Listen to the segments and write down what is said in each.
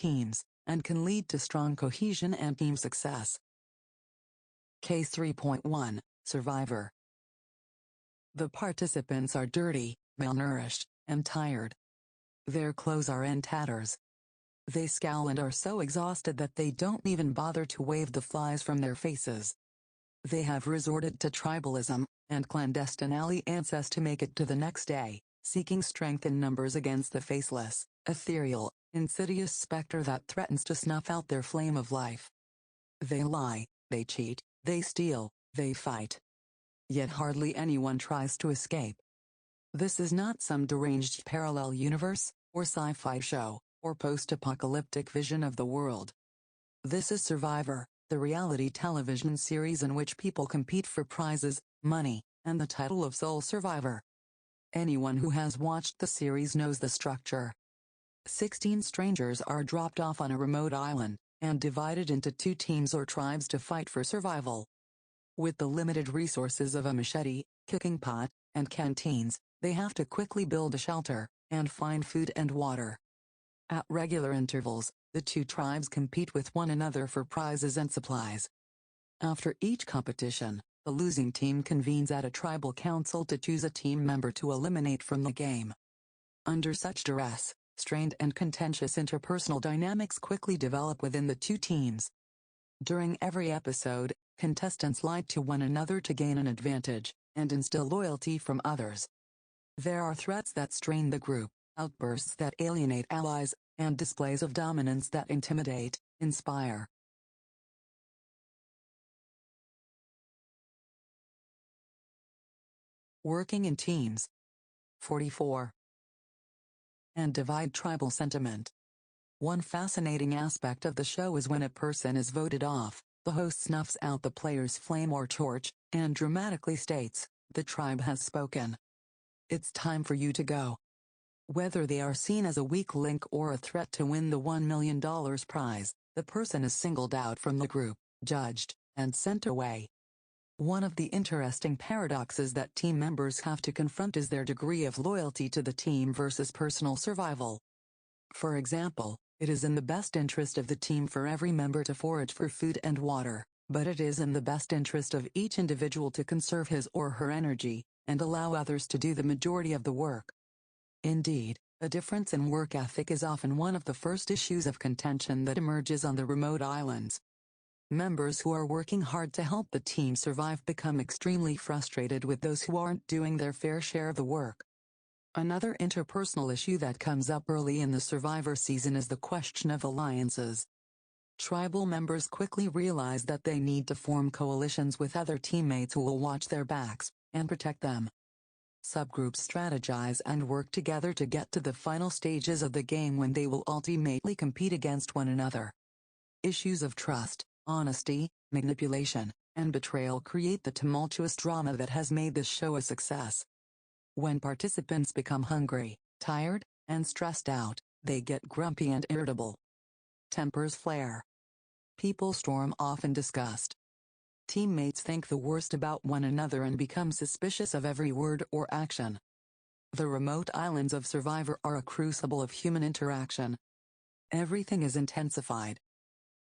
teams, and can lead to strong cohesion and team success. Case 3.1, Survivor. The participants are dirty, malnourished, and tired. Their clothes are in tatters. They scowl and are so exhausted that they don't even bother to wave the flies from their faces. They have resorted to tribalism and clandestine alliances to make it to the next day, seeking strength in numbers against the faceless, ethereal, insidious specter that threatens to snuff out their flame of life. They lie, they cheat, they steal, they fight. Yet hardly anyone tries to escape. This is not some deranged parallel universe, or sci-fi show, or post-apocalyptic vision of the world. This is Survivor, the reality television series in which people compete for prizes, money, and the title of sole survivor. Anyone who has watched the series knows the structure. 16 strangers are dropped off on a remote island, and divided into 2 teams or tribes to fight for survival. With the limited resources of a machete, cooking pot, and canteens, they have to quickly build a shelter, and find food and water. At regular intervals, the 2 tribes compete with one another for prizes and supplies. After each competition, the losing team convenes at a tribal council to choose a team member to eliminate from the game. Under such duress, strained and contentious interpersonal dynamics quickly develop within the 2 teams. During every episode, contestants lie to one another to gain an advantage, and instill loyalty from others. There are threats that strain the group, outbursts that alienate allies, and displays of dominance that intimidate, inspire. Working in teams. 44. And divide tribal sentiment. One fascinating aspect of the show is when a person is voted off, the host snuffs out the player's flame or torch, and dramatically states, "The tribe has spoken. It's time for you to go." Whether they are seen as a weak link or a threat to win the $1 million prize, the person is singled out from the group, judged, and sent away. One of the interesting paradoxes that team members have to confront is their degree of loyalty to the team versus personal survival. For example, it is in the best interest of the team for every member to forage for food and water, but it is in the best interest of each individual to conserve his or her energy, and allow others to do the majority of the work. Indeed, a difference in work ethic is often one of the first issues of contention that emerges on the remote islands. Members who are working hard to help the team survive become extremely frustrated with those who aren't doing their fair share of the work. Another interpersonal issue that comes up early in the Survivor season is the question of alliances. Tribal members quickly realize that they need to form coalitions with other teammates who will watch their backs and protect them. Subgroups strategize and work together to get to the final stages of the game when they will ultimately compete against one another. Issues of trust, honesty, manipulation, and betrayal create the tumultuous drama that has made this show a success. When participants become hungry, tired, and stressed out, they get grumpy and irritable. Tempers flare. People storm off in disgust. Teammates think the worst about one another and become suspicious of every word or action. The remote islands of Survivor are a crucible of human interaction. Everything is intensified.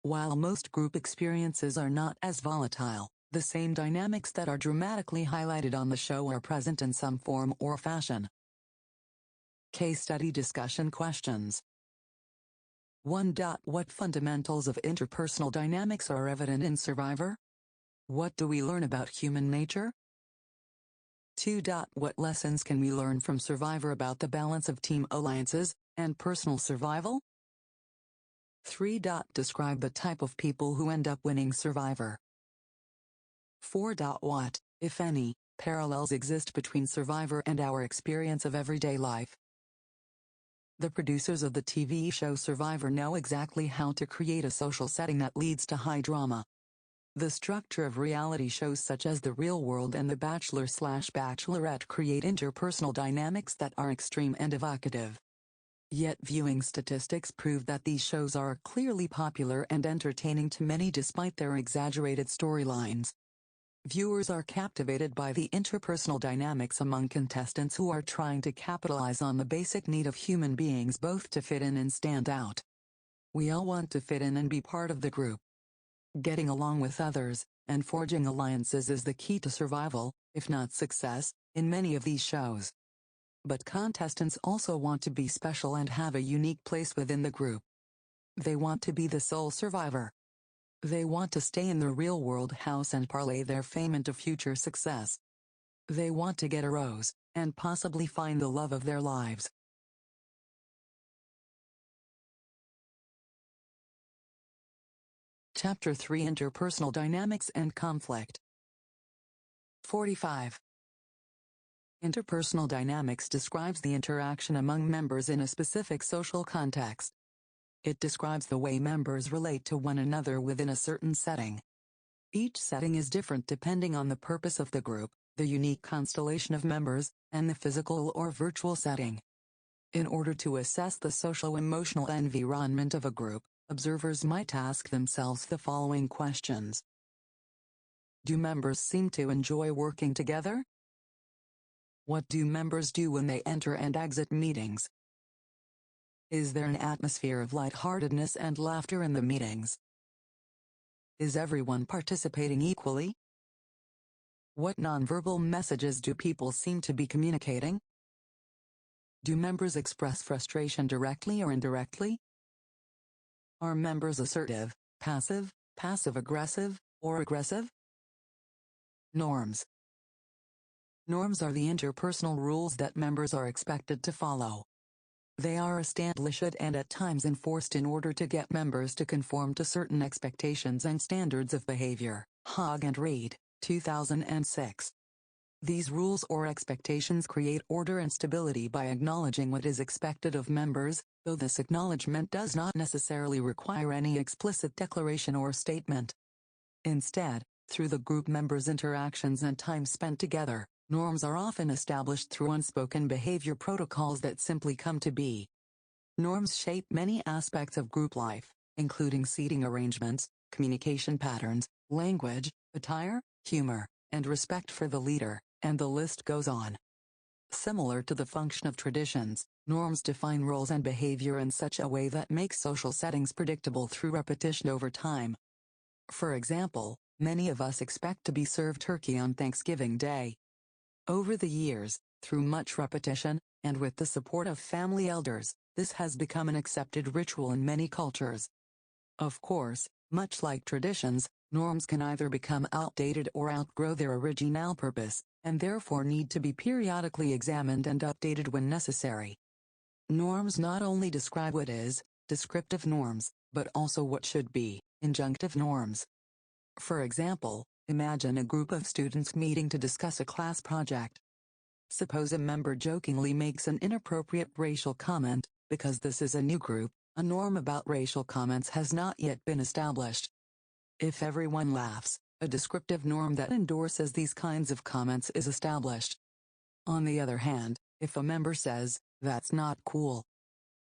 While most group experiences are not as volatile, the same dynamics that are dramatically highlighted on the show are present in some form or fashion. Case study discussion questions. 1. What fundamentals of interpersonal dynamics are evident in Survivor? What do we learn about human nature? 2. What lessons can we learn from Survivor about the balance of team alliances and personal survival? 3. Describe the type of people who end up winning Survivor. 4. What, if any, parallels exist between Survivor and our experience of everyday life? The producers of the TV show Survivor know exactly how to create a social setting that leads to high drama. The structure of reality shows such as The Real World and The Bachelor/Bachelorette create interpersonal dynamics that are extreme and evocative. Yet viewing statistics prove that these shows are clearly popular and entertaining to many despite their exaggerated storylines. Viewers are captivated by the interpersonal dynamics among contestants who are trying to capitalize on the basic need of human beings both to fit in and stand out. We all want to fit in and be part of the group. Getting along with others, and forging alliances is the key to survival, if not success, in many of these shows. But contestants also want to be special and have a unique place within the group. They want to be the sole survivor. They want to stay in the real-world house and parlay their fame into future success. They want to get a rose, and possibly find the love of their lives. Chapter 3: Interpersonal Dynamics and Conflict. 45. Interpersonal dynamics describes the interaction among members in a specific social context. It describes the way members relate to one another within a certain setting. Each setting is different depending on the purpose of the group, the unique constellation of members, and the physical or virtual setting. In order to assess the social-emotional environment of a group, observers might ask themselves the following questions. Do members seem to enjoy working together? What do members do when they enter and exit meetings? Is there an atmosphere of lightheartedness and laughter in the meetings? Is everyone participating equally? What nonverbal messages do people seem to be communicating? Do members express frustration directly or indirectly? Are members assertive, passive, passive-aggressive, or aggressive? Norms. Norms are the interpersonal rules that members are expected to follow. They are established and at times enforced in order to get members to conform to certain expectations and standards of behavior. Hogg and Reed, 2006. These rules or expectations create order and stability by acknowledging what is expected of members, though this acknowledgement does not necessarily require any explicit declaration or statement. Instead, through the group members' interactions and time spent together, norms are often established through unspoken behavior protocols that simply come to be. Norms shape many aspects of group life, including seating arrangements, communication patterns, language, attire, humor, and respect for the leader, and the list goes on. Similar to the function of traditions, norms define roles and behavior in such a way that makes social settings predictable through repetition over time. For example, many of us expect to be served turkey on Thanksgiving Day. Over the years, through much repetition, and with the support of family elders, this has become an accepted ritual in many cultures. Of course, much like traditions, norms can either become outdated or outgrow their original purpose, and therefore need to be periodically examined and updated when necessary. Norms not only describe what is, descriptive norms, but also what should be, injunctive norms. For example, imagine a group of students meeting to discuss a class project. Suppose a member jokingly makes an inappropriate racial comment. Because this is a new group, a norm about racial comments has not yet been established. If everyone laughs, a descriptive norm that endorses these kinds of comments is established. On the other hand, if a member says, "That's not cool.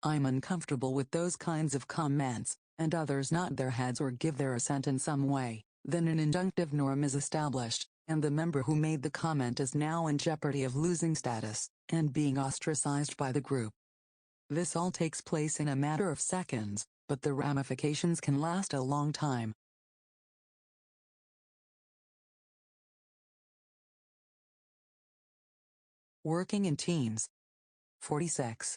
I'm uncomfortable with those kinds of comments," and others nod their heads or give their assent in some way, then an injunctive norm is established, and the member who made the comment is now in jeopardy of losing status, and being ostracized by the group. This all takes place in a matter of seconds, but the ramifications can last a long time. Working in teams. 46.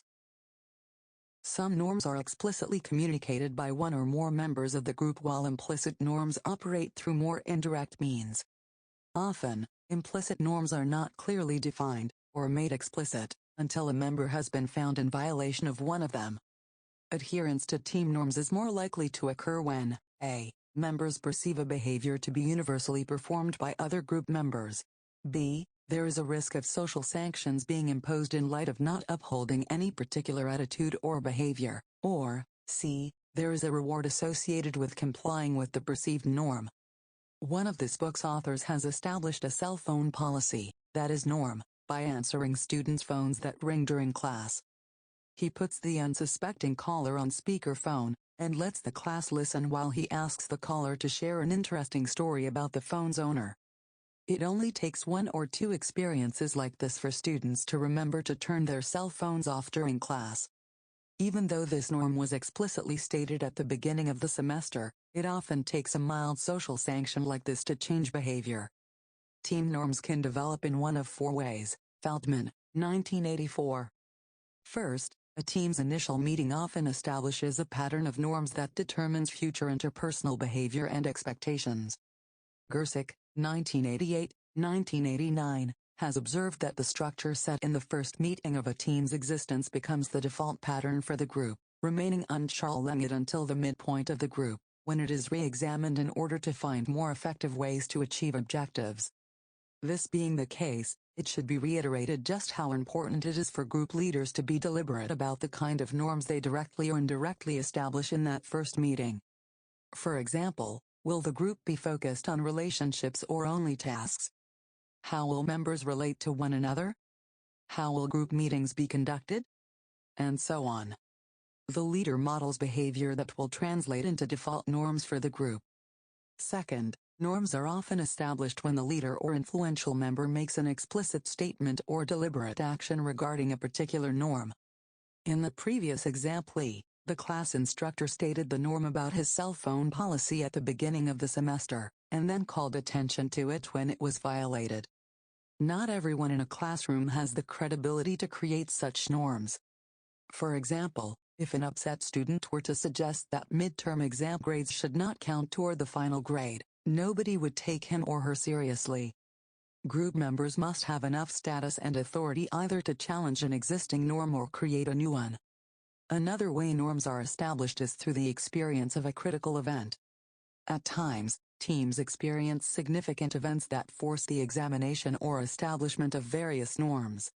Some norms are explicitly communicated by one or more members of the group while implicit norms operate through more indirect means. Often, implicit norms are not clearly defined, or made explicit, until a member has been found in violation of one of them. Adherence to team norms is more likely to occur when a. Members perceive a behavior to be universally performed by other group members. b. There is a risk of social sanctions being imposed in light of not upholding any particular attitude or behavior, or c. There is a reward associated with complying with the perceived norm. One of this book's authors has established a cell phone policy, that is norm, by answering students' phones that ring during class. He puts the unsuspecting caller on speakerphone, and lets the class listen while he asks the caller to share an interesting story about the phone's owner. It only takes one or two experiences like this for students to remember to turn their cell phones off during class. Even though this norm was explicitly stated at the beginning of the semester, it often takes a mild social sanction like this to change behavior. Team norms can develop in one of four ways. Feldman, 1984. First, a team's initial meeting often establishes a pattern of norms that determines future interpersonal behavior and expectations. Gersick, 1988-1989, has observed that the structure set in the first meeting of a team's existence becomes the default pattern for the group, remaining unchallenged until the midpoint of the group, when it is re-examined in order to find more effective ways to achieve objectives. This being the case, it should be reiterated just how important it is for group leaders to be deliberate about the kind of norms they directly or indirectly establish in that first meeting. For example, will the group be focused on relationships or only tasks? How will members relate to one another? How will group meetings be conducted? And so on. The leader models behavior that will translate into default norms for the group. Second, norms are often established when the leader or influential member makes an explicit statement or deliberate action regarding a particular norm. In the previous example, the class instructor stated the norm about his cell phone policy at the beginning of the semester, and then called attention to it when it was violated. Not everyone in a classroom has the credibility to create such norms. For example, if an upset student were to suggest that midterm exam grades should not count toward the final grade, nobody would take him or her seriously. Group members must have enough status and authority either to challenge an existing norm or create a new one. Another way norms are established is through the experience of a critical event. At times, teams experience significant events that force the examination or establishment of various norms.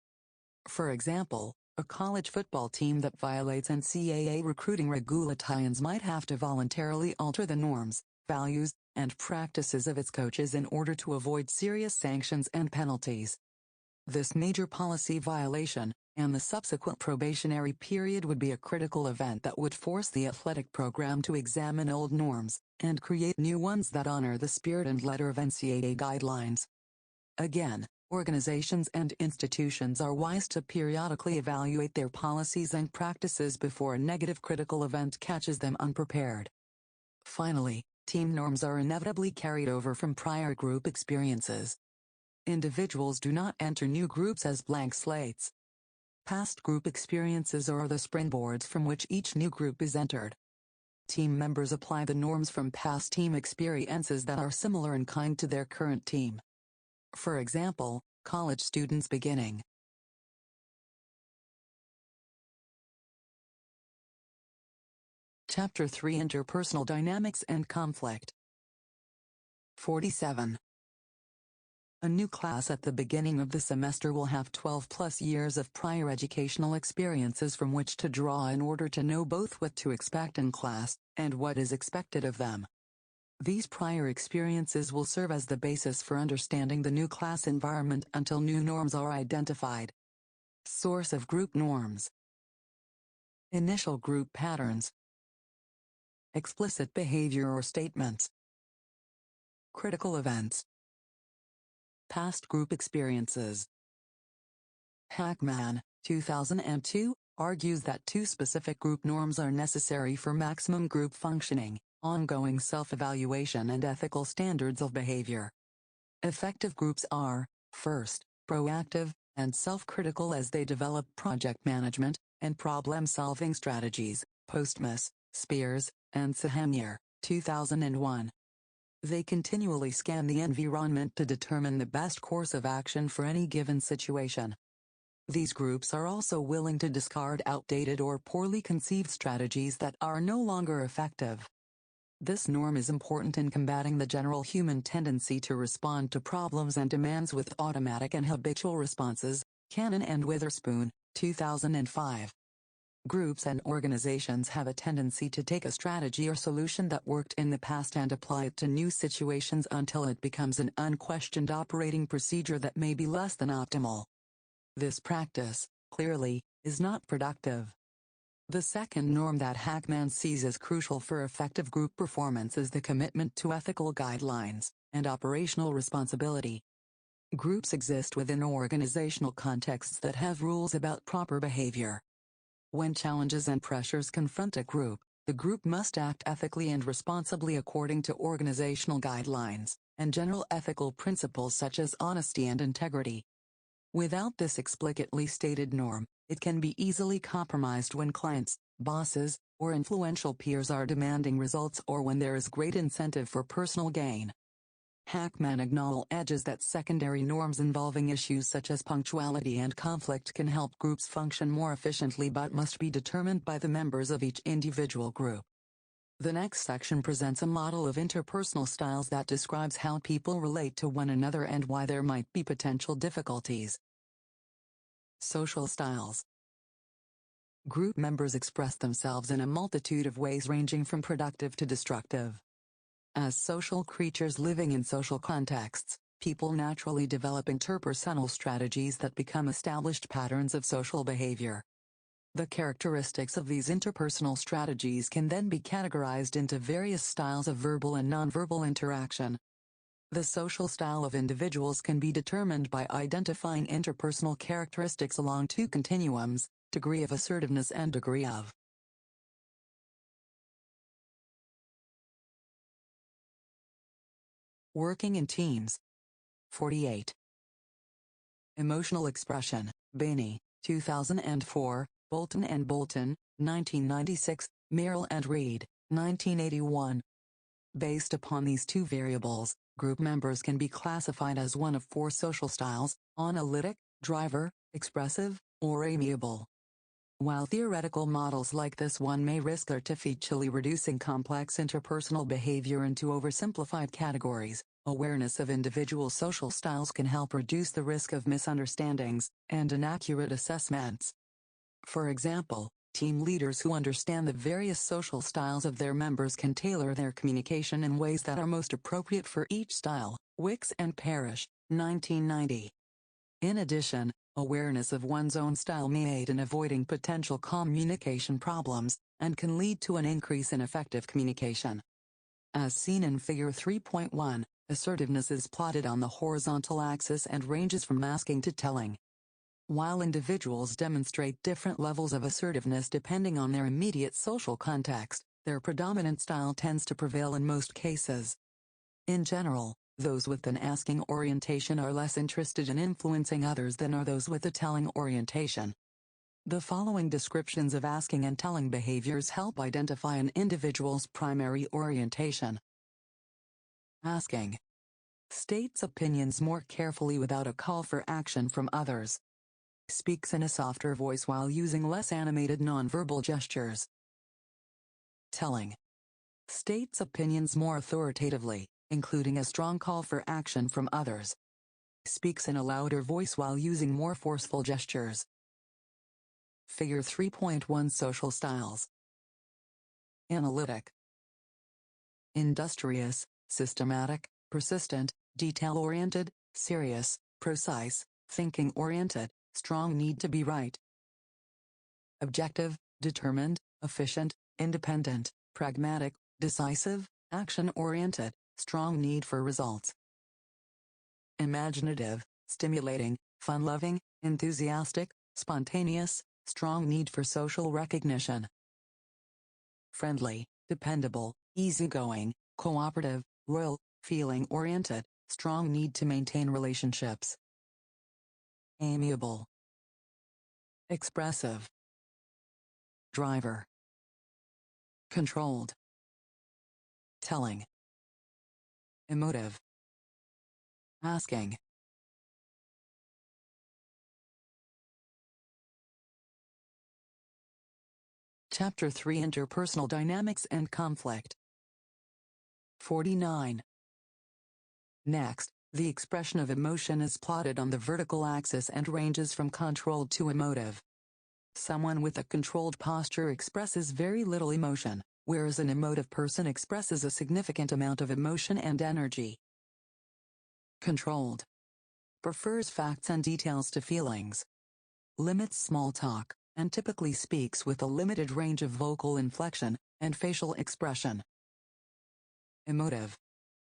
For example, a college football team that violates NCAA recruiting regulations might have to voluntarily alter the norms, values, and practices of its coaches in order to avoid serious sanctions and penalties. This major policy violation, and the subsequent probationary period would be a critical event that would force the athletic program to examine old norms, and create new ones that honor the spirit and letter of NCAA guidelines. Again, organizations and institutions are wise to periodically evaluate their policies and practices before a negative critical event catches them unprepared. Finally, team norms are inevitably carried over from prior group experiences. Individuals do not enter new groups as blank slates. Past group experiences are the springboards from which each new group is entered. Team members apply the norms from past team experiences that are similar in kind to their current team. For example, college students beginning. Chapter 3 Interpersonal Dynamics and Conflict. 47. A new class at the beginning of the semester will have 12+ years of prior educational experiences from which to draw in order to know both what to expect in class, and what is expected of them. These prior experiences will serve as the basis for understanding the new class environment until new norms are identified. Source of group norms. Initial group patterns. Explicit behavior or statements. Critical events. Past group experiences. Hackman, 2002, argues that two specific group norms are necessary for maximum group functioning: ongoing self-evaluation and ethical standards of behavior. Effective groups are, first, proactive and self-critical as they develop project management and problem-solving strategies. Postmus, Spears, and Sahamier, 2001. They continually scan the environment to determine the best course of action for any given situation. These groups are also willing to discard outdated or poorly conceived strategies that are no longer effective. This norm is important in combating the general human tendency to respond to problems and demands with automatic and habitual responses. Cannon and Witherspoon, 2005. Groups and organizations have a tendency to take a strategy or solution that worked in the past and apply it to new situations until it becomes an unquestioned operating procedure that may be less than optimal. This practice, clearly, is not productive. The second norm that Hackman sees as crucial for effective group performance is the commitment to ethical guidelines and operational responsibility. Groups exist within organizational contexts that have rules about proper behavior. When challenges and pressures confront a group, the group must act ethically and responsibly according to organizational guidelines and general ethical principles such as honesty and integrity. Without this explicitly stated norm, it can be easily compromised when clients, bosses, or influential peers are demanding results or when there is great incentive for personal gain. Hackman acknowledges that secondary norms involving issues such as punctuality and conflict can help groups function more efficiently but must be determined by the members of each individual group. The next section presents a model of interpersonal styles that describes how people relate to one another and why there might be potential difficulties. Social styles. Group members express themselves in a multitude of ways ranging from productive to destructive. As social creatures living in social contexts, people naturally develop interpersonal strategies that become established patterns of social behavior. The characteristics of these interpersonal strategies can then be categorized into various styles of verbal and nonverbal interaction. The social style of individuals can be determined by identifying interpersonal characteristics along two continuums, degree of assertiveness and degree of working in teams. 48. Emotional expression, Bainey, 2004, Bolton and Bolton, 1996, Merrill and Reed, 1981. Based upon these two variables, group members can be classified as one of four social styles: analytic, driver, expressive, or amiable. While theoretical models like this one may risk artificially reducing complex interpersonal behavior into oversimplified categories, awareness of individual social styles can help reduce the risk of misunderstandings and inaccurate assessments. For example, team leaders who understand the various social styles of their members can tailor their communication in ways that are most appropriate for each style. Wicks and Parrish, 1990. In addition, awareness of one's own style may aid in avoiding potential communication problems, and can lead to an increase in effective communication. As seen in Figure 3.1, assertiveness is plotted on the horizontal axis and ranges from asking to telling. While individuals demonstrate different levels of assertiveness depending on their immediate social context, their predominant style tends to prevail in most cases. In general, those with an asking orientation are less interested in influencing others than are those with a telling orientation. The following descriptions of asking and telling behaviors help identify an individual's primary orientation. Asking. States opinions more carefully without a call for action from others. Speaks in a softer voice while using less animated nonverbal gestures. Telling. States opinions more authoritatively, including a strong call for action from others. Speaks in a louder voice while using more forceful gestures. Figure 3.1 Social Styles. Analytic. Industrious, systematic, persistent, detail-oriented, serious, precise, thinking-oriented, strong need to be right. Objective, determined, efficient, independent, pragmatic, decisive, action-oriented, strong need for results. Imaginative, stimulating, fun-loving, enthusiastic, spontaneous, strong need for social recognition. Friendly, dependable, easygoing, cooperative, loyal, feeling-oriented, strong need to maintain relationships. Amiable. Expressive. Driver. Controlled. Telling. Emotive. Asking. Chapter 3 Interpersonal Dynamics and Conflict. 49. Next, the expression of emotion is plotted on the vertical axis and ranges from controlled to emotive. Someone with a controlled posture expresses very little emotion, whereas an emotive person expresses a significant amount of emotion and energy. Controlled. Prefers facts and details to feelings. Limits small talk, and typically speaks with a limited range of vocal inflection and facial expression. Emotive.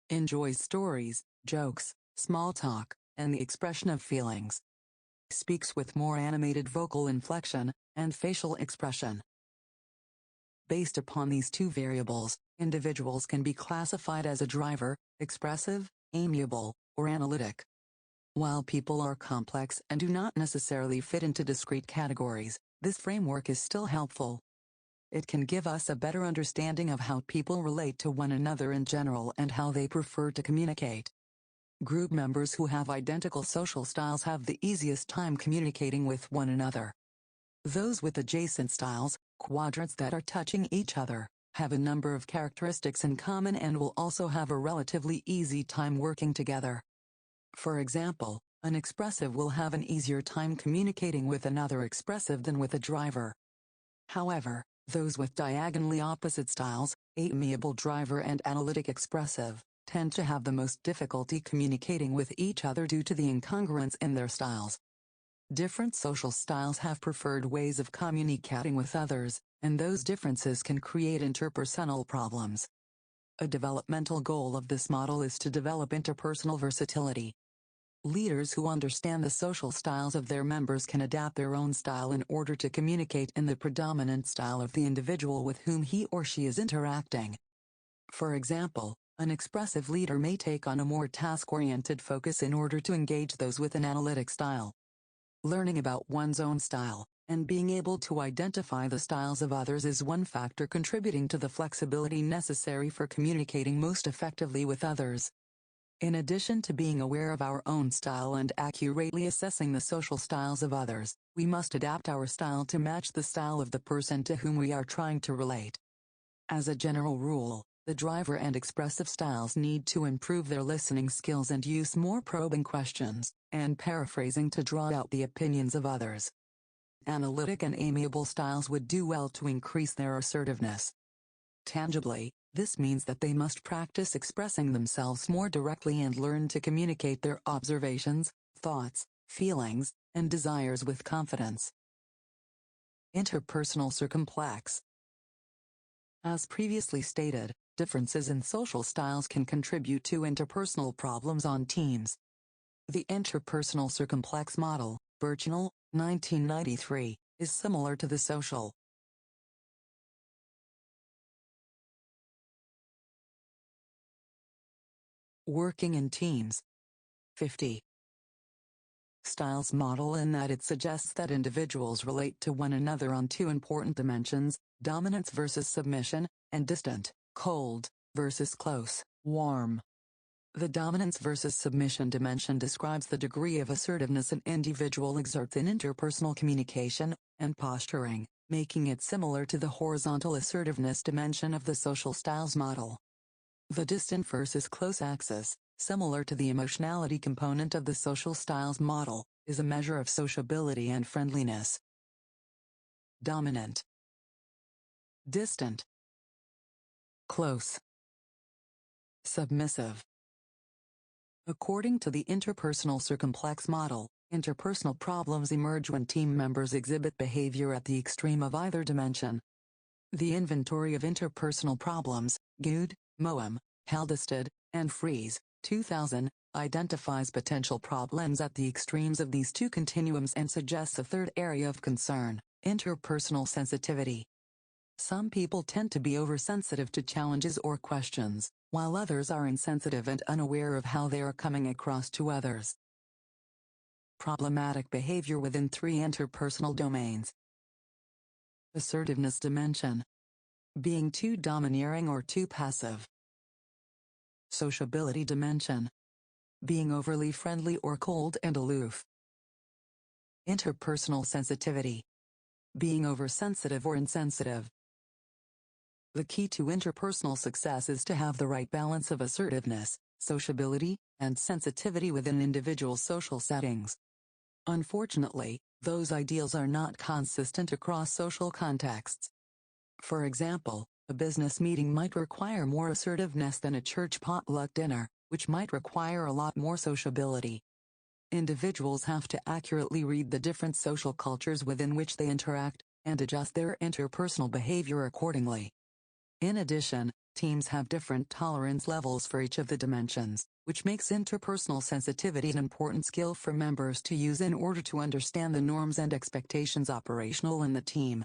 Enjoys stories, jokes, small talk, and the expression of feelings. speaks with more animated vocal inflection and facial expression. Based upon these two variables, individuals can be classified as a driver, expressive, amiable, or analytic. While people are complex and do not necessarily fit into discrete categories, this framework is still helpful. It can give us a better understanding of how people relate to one another in general and how they prefer to communicate. Group members who have identical social styles have the easiest time communicating with one another. Those with adjacent styles, quadrants that are touching each other, have a number of characteristics in common and will also have a relatively easy time working together. For example, an expressive will have an easier time communicating with another expressive than with a driver. However, those with diagonally opposite styles, amiable driver and analytic expressive, tend to have the most difficulty communicating with each other due to the incongruence in their styles. Different social styles have preferred ways of communicating with others, and those differences can create interpersonal problems. A developmental goal of this model is to develop interpersonal versatility. Leaders who understand the social styles of their members can adapt their own style in order to communicate in the predominant style of the individual with whom he or she is interacting. For example, an expressive leader may take on a more task-oriented focus in order to engage those with an analytic style. Learning about one's own style, and being able to identify the styles of others is one factor contributing to the flexibility necessary for communicating most effectively with others. In addition to being aware of our own style and accurately assessing the social styles of others, we must adapt our style to match the style of the person to whom we are trying to relate. As a general rule, the driver and expressive styles need to improve their listening skills and use more probing questions and paraphrasing to draw out the opinions of others. Analytic and amiable styles would do well to increase their assertiveness. Tangibly, this means that they must practice expressing themselves more directly and learn to communicate their observations, thoughts, feelings, and desires with confidence. Interpersonal Circumplax. As previously stated, differences in social styles can contribute to interpersonal problems on teams. The Interpersonal Circumplax model, Birchnell, 1993, is similar to the social. Working in teams. 50. Styles model in that it suggests that individuals relate to one another on two important dimensions, dominance versus submission, and distant, cold, versus close, warm. The dominance versus submission dimension describes the degree of assertiveness an individual exerts in interpersonal communication and posturing, making it similar to the horizontal assertiveness dimension of the social styles model. The distant versus close axis, similar to the emotionality component of the social styles model, is a measure of sociability and friendliness. Dominant, distant, close, submissive. According to the Interpersonal Circumplax model, interpersonal problems emerge when team members exhibit behavior at the extreme of either dimension. The Inventory of Interpersonal Problems, Good, Moem, Haldestad, and Fries, 2000, identifies potential problems at the extremes of these two continuums and suggests a third area of concern, interpersonal sensitivity. Some people tend to be oversensitive to challenges or questions, while others are insensitive and unaware of how they are coming across to others. Problematic behavior within three interpersonal domains. Assertiveness dimension. Being too domineering or too passive. Sociability dimension. Being overly friendly or cold and aloof. Interpersonal sensitivity. Being oversensitive or insensitive. The key to interpersonal success is to have the right balance of assertiveness, sociability, and sensitivity within individual social settings. Unfortunately, those ideals are not consistent across social contexts. For example, a business meeting might require more assertiveness than a church potluck dinner, which might require a lot more sociability. Individuals have to accurately read the different social cultures within which they interact, and adjust their interpersonal behavior accordingly. In addition, Teams have different tolerance levels for each of the dimensions, which makes interpersonal sensitivity an important skill for members to use in order to understand the norms and expectations operational in the team.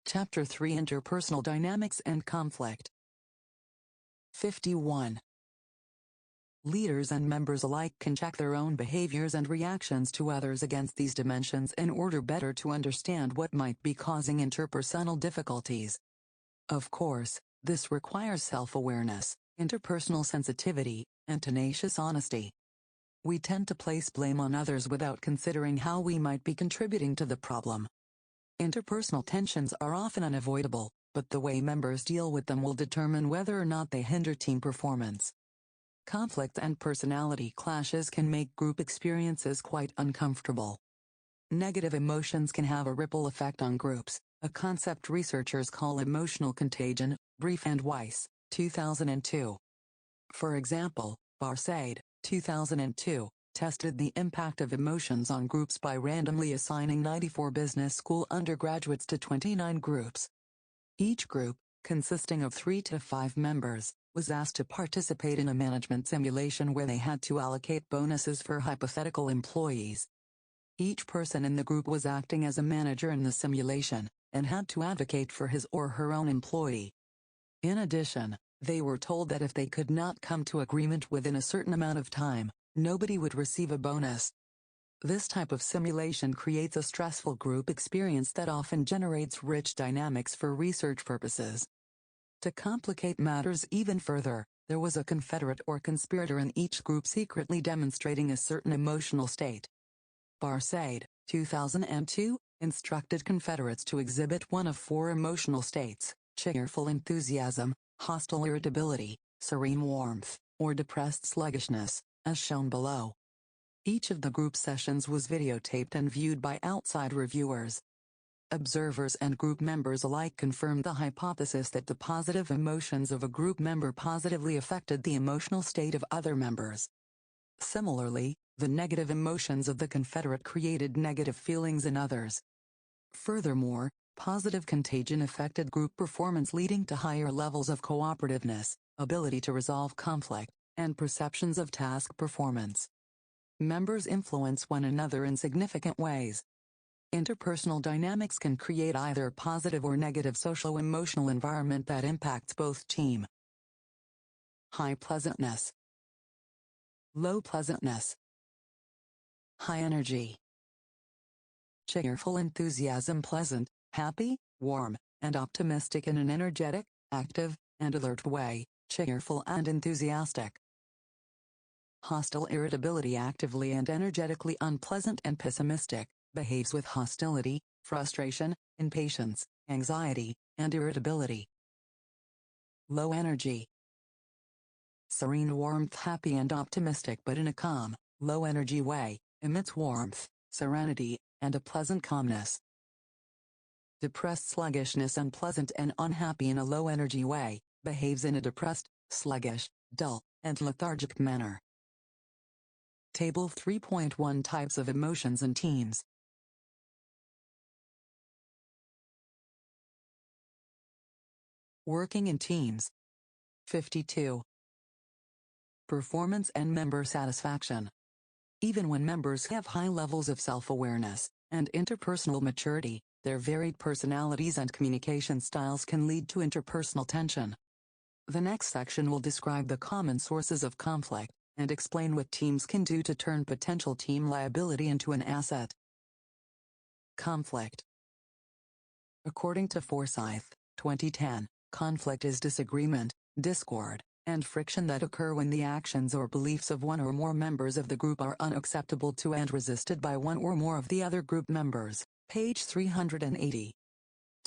Chapter 3: Interpersonal Dynamics and Conflict. 51. Leaders and members alike can check their own behaviors and reactions to others against these dimensions in order better to understand what might be causing interpersonal difficulties. Of course, this requires self-awareness, interpersonal sensitivity, and tenacious honesty. We tend to place blame on others without considering how we might be contributing to the problem. Interpersonal tensions are often unavoidable, but the way members deal with them will determine whether or not they hinder team performance. Conflicts and personality clashes can make group experiences quite uncomfortable. Negative emotions can have a ripple effect on groups, a concept researchers call emotional contagion, Brief and Weiss, 2002. For example, Barsade, 2002, tested the impact of emotions on groups by randomly assigning 94 business school undergraduates to 29 groups. Each group, consisting of 3 to 5 members, was asked to participate in a management simulation where they had to allocate bonuses for hypothetical employees. Each person in the group was acting as a manager in the simulation, and had to advocate for his or her own employee. In addition, they were told that if they could not come to agreement within a certain amount of time, nobody would receive a bonus. This type of simulation creates a stressful group experience that often generates rich dynamics for research purposes. To complicate matters even further, there was a confederate or conspirator in each group secretly demonstrating a certain emotional state. Barsade, 2002, instructed confederates to exhibit one of 4 emotional states: cheerful enthusiasm, hostile irritability, serene warmth, or depressed sluggishness, as shown below. Each of the group sessions was videotaped and viewed by outside reviewers. Observers and group members alike confirmed the hypothesis that the positive emotions of a group member positively affected the emotional state of other members. Similarly, the negative emotions of the confederate created negative feelings in others. Furthermore, positive contagion affected group performance, leading to higher levels of cooperativeness, ability to resolve conflict, and perceptions of task performance. Members influence one another in significant ways. Interpersonal dynamics can create either positive or negative social-emotional environment that impacts both team. High pleasantness, low pleasantness, high energy, cheerful enthusiasm, pleasant, happy, warm, and optimistic in an energetic, active, and alert way, cheerful and enthusiastic. Hostile irritability, actively and energetically unpleasant and pessimistic, behaves with hostility, frustration, impatience, anxiety, and irritability. Low energy, serene warmth, happy and optimistic but in a calm, low energy way, emits warmth, serenity, and a pleasant calmness. Depressed sluggishness, unpleasant and unhappy in a low energy way, behaves in a depressed, sluggish, dull, and lethargic manner. Table 3.1 Types of emotions in teams. Working in teams. 52. Performance and member satisfaction. Even when members have high levels of self-awareness and interpersonal maturity, their varied personalities and communication styles can lead to interpersonal tension. The next section will describe the common sources of conflict and explain what teams can do to turn potential team liability into an asset. Conflict. According to Forsyth, 2010, conflict is disagreement, discord, and friction that occur when the actions or beliefs of one or more members of the group are unacceptable to and resisted by one or more of the other group members. Page 380.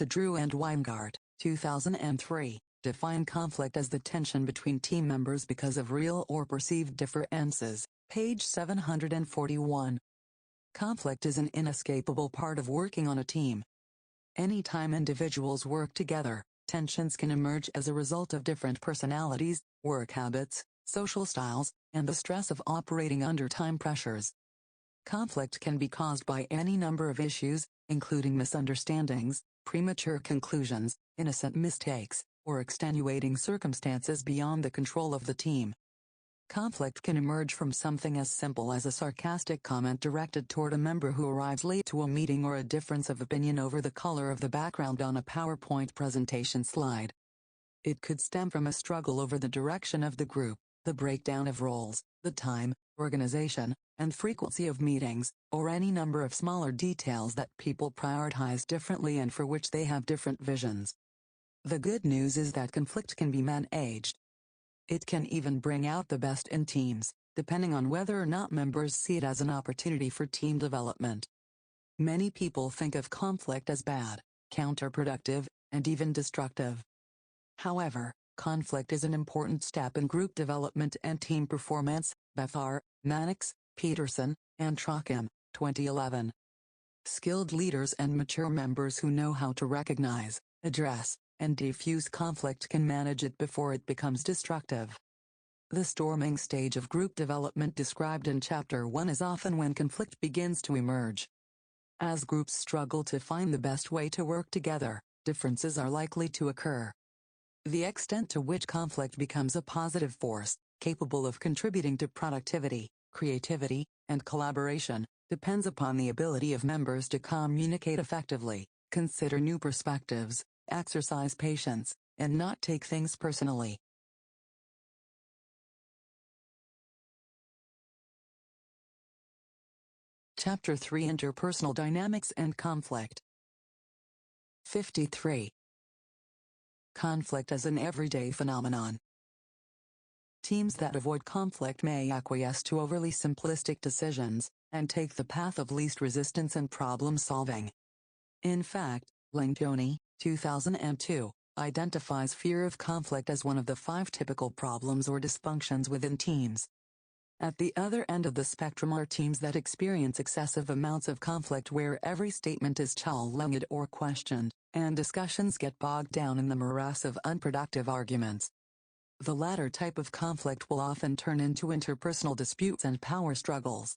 Ch3 and Weingart, 2003, define conflict as the tension between team members because of real or perceived differences. Page 741. Conflict is an inescapable part of working on a team. Anytime individuals work together, tensions can emerge as a result of different personalities, work habits, social styles, and the stress of operating under time pressures. Conflict can be caused by any number of issues, including misunderstandings, premature conclusions, innocent mistakes, or extenuating circumstances beyond the control of the team. Conflict can emerge from something as simple as a sarcastic comment directed toward a member who arrives late to a meeting or a difference of opinion over the color of the background on a PowerPoint presentation slide. It could stem from a struggle over the direction of the group, the breakdown of roles, the time, organization, and frequency of meetings, or any number of smaller details that people prioritize differently and for which they have different visions. The good news is that conflict can be managed. It can even bring out the best in teams, depending on whether or not members see it as an opportunity for team development. Many people think of conflict as bad, counterproductive, and even destructive. However, conflict is an important step in group development and team performance. Bethar, Mannix, Peterson, and Trochim, 2011. Skilled leaders and mature members who know how to recognize, address, and diffuse conflict can manage it before it becomes destructive. The storming stage of group development described in Chapter 1 is often when conflict begins to emerge. As groups struggle to find the best way to work together, differences are likely to occur. The extent to which conflict becomes a positive force, capable of contributing to productivity, creativity, and collaboration, depends upon the ability of members to communicate effectively, consider new perspectives, exercise patience, and not take things personally. Chapter 3: Interpersonal Dynamics and Conflict. 53. Conflict as an everyday phenomenon. Teams that avoid conflict may acquiesce to overly simplistic decisions, and take the path of least resistance and problem-solving. In fact, Lencioni, 2002, identifies fear of conflict as one of the 5 typical problems or dysfunctions within teams. At the other end of the spectrum are teams that experience excessive amounts of conflict where every statement is challenged or questioned, and discussions get bogged down in the morass of unproductive arguments. The latter type of conflict will often turn into interpersonal disputes and power struggles.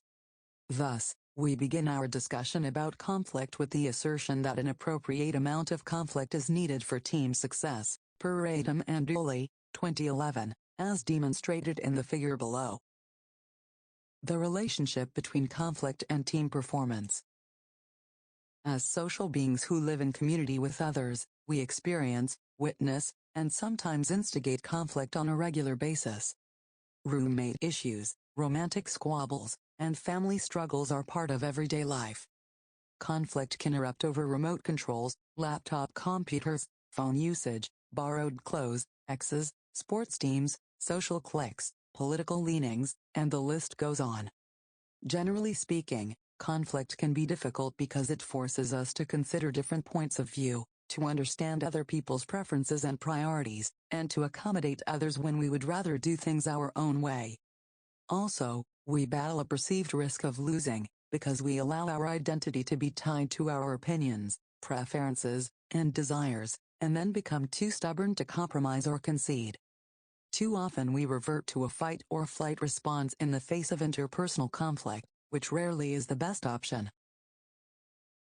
Thus, we begin our discussion about conflict with the assertion that an appropriate amount of conflict is needed for team success, per Adam and Dooley, 2011, as demonstrated in the figure below. The relationship between conflict and team performance. As social beings who live in community with others, we experience, witness, and sometimes instigate conflict on a regular basis. Roommate issues, romantic squabbles, and family struggles are part of everyday life. Conflict can erupt over remote controls, laptop computers, phone usage, borrowed clothes, exes, sports teams, social cliques, political leanings, and the list goes on. Generally speaking, conflict can be difficult because it forces us to consider different points of view, to understand other people's preferences and priorities, and to accommodate others when we would rather do things our own way. Also, we battle a perceived risk of losing, because we allow our identity to be tied to our opinions, preferences, and desires, and then become too stubborn to compromise or concede. Too often we revert to a fight or flight response in the face of interpersonal conflict, which rarely is the best option.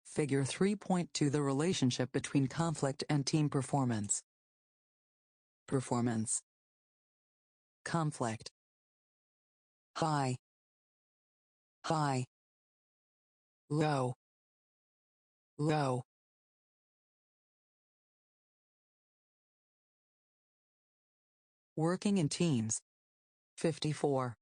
Figure 3.2: The relationship between conflict and team performance. Performance. Conflict. High. High. Low. Low. Working in teams. 54.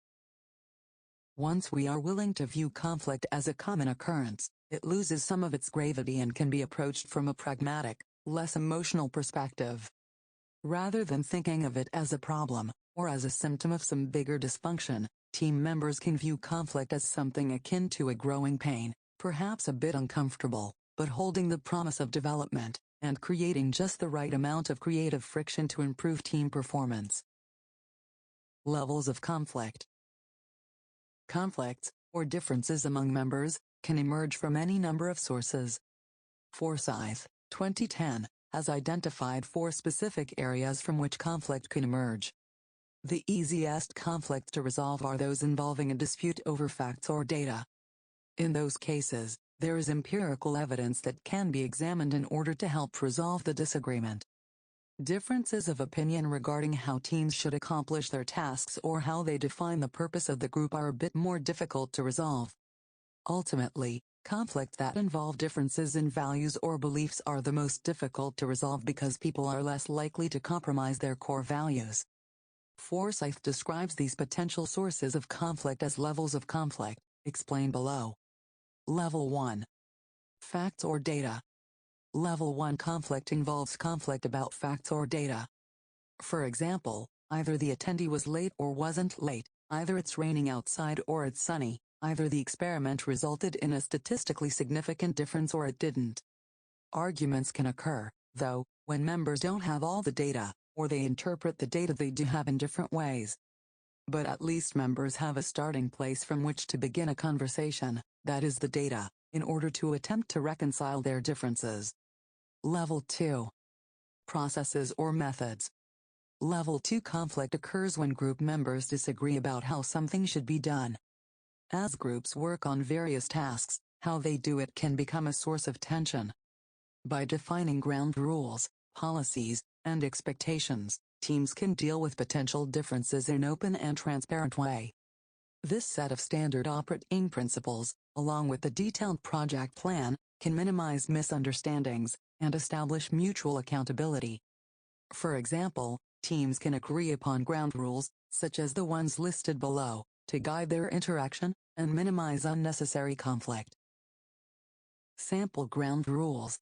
Once we are willing to view conflict as a common occurrence, it loses some of its gravity and can be approached from a pragmatic, less emotional perspective. Rather than thinking of it as a problem, or as a symptom of some bigger dysfunction, team members can view conflict as something akin to a growing pain, perhaps a bit uncomfortable, but holding the promise of development, and creating just the right amount of creative friction to improve team performance. Levels of conflict. Conflicts, or differences among members, can emerge from any number of sources. Forsyth, 2010, has identified 4 specific areas from which conflict can emerge. The easiest conflicts to resolve are those involving a dispute over facts or data. In those cases, there is empirical evidence that can be examined in order to help resolve the disagreement. Differences of opinion regarding how teams should accomplish their tasks or how they define the purpose of the group are a bit more difficult to resolve. Ultimately, conflict that involve differences in values or beliefs are the most difficult to resolve because people are less likely to compromise their core values. Forsyth describes these potential sources of conflict as levels of conflict, explained below. Level 1. Facts or data. Level 1 conflict involves conflict about facts or data. For example, either the attendee was late or wasn't late, either it's raining outside or it's sunny, either the experiment resulted in a statistically significant difference or it didn't. Arguments can occur, though, when members don't have all the data, or they interpret the data they do have in different ways. But at least members have a starting place from which to begin a conversation, that is the data, in order to attempt to reconcile their differences. Level 2. Processes or methods. Level 2 conflict occurs when group members disagree about how something should be done. As groups work on various tasks, how they do it can become a source of tension. By defining ground rules, policies, and expectations, teams can deal with potential differences in an open and transparent way. This set of standard operating principles, along with the detailed project plan, can minimize misunderstandings and establish mutual accountability. For example, teams can agree upon ground rules, such as the ones listed below, to guide their interaction and minimize unnecessary conflict. Sample ground rules.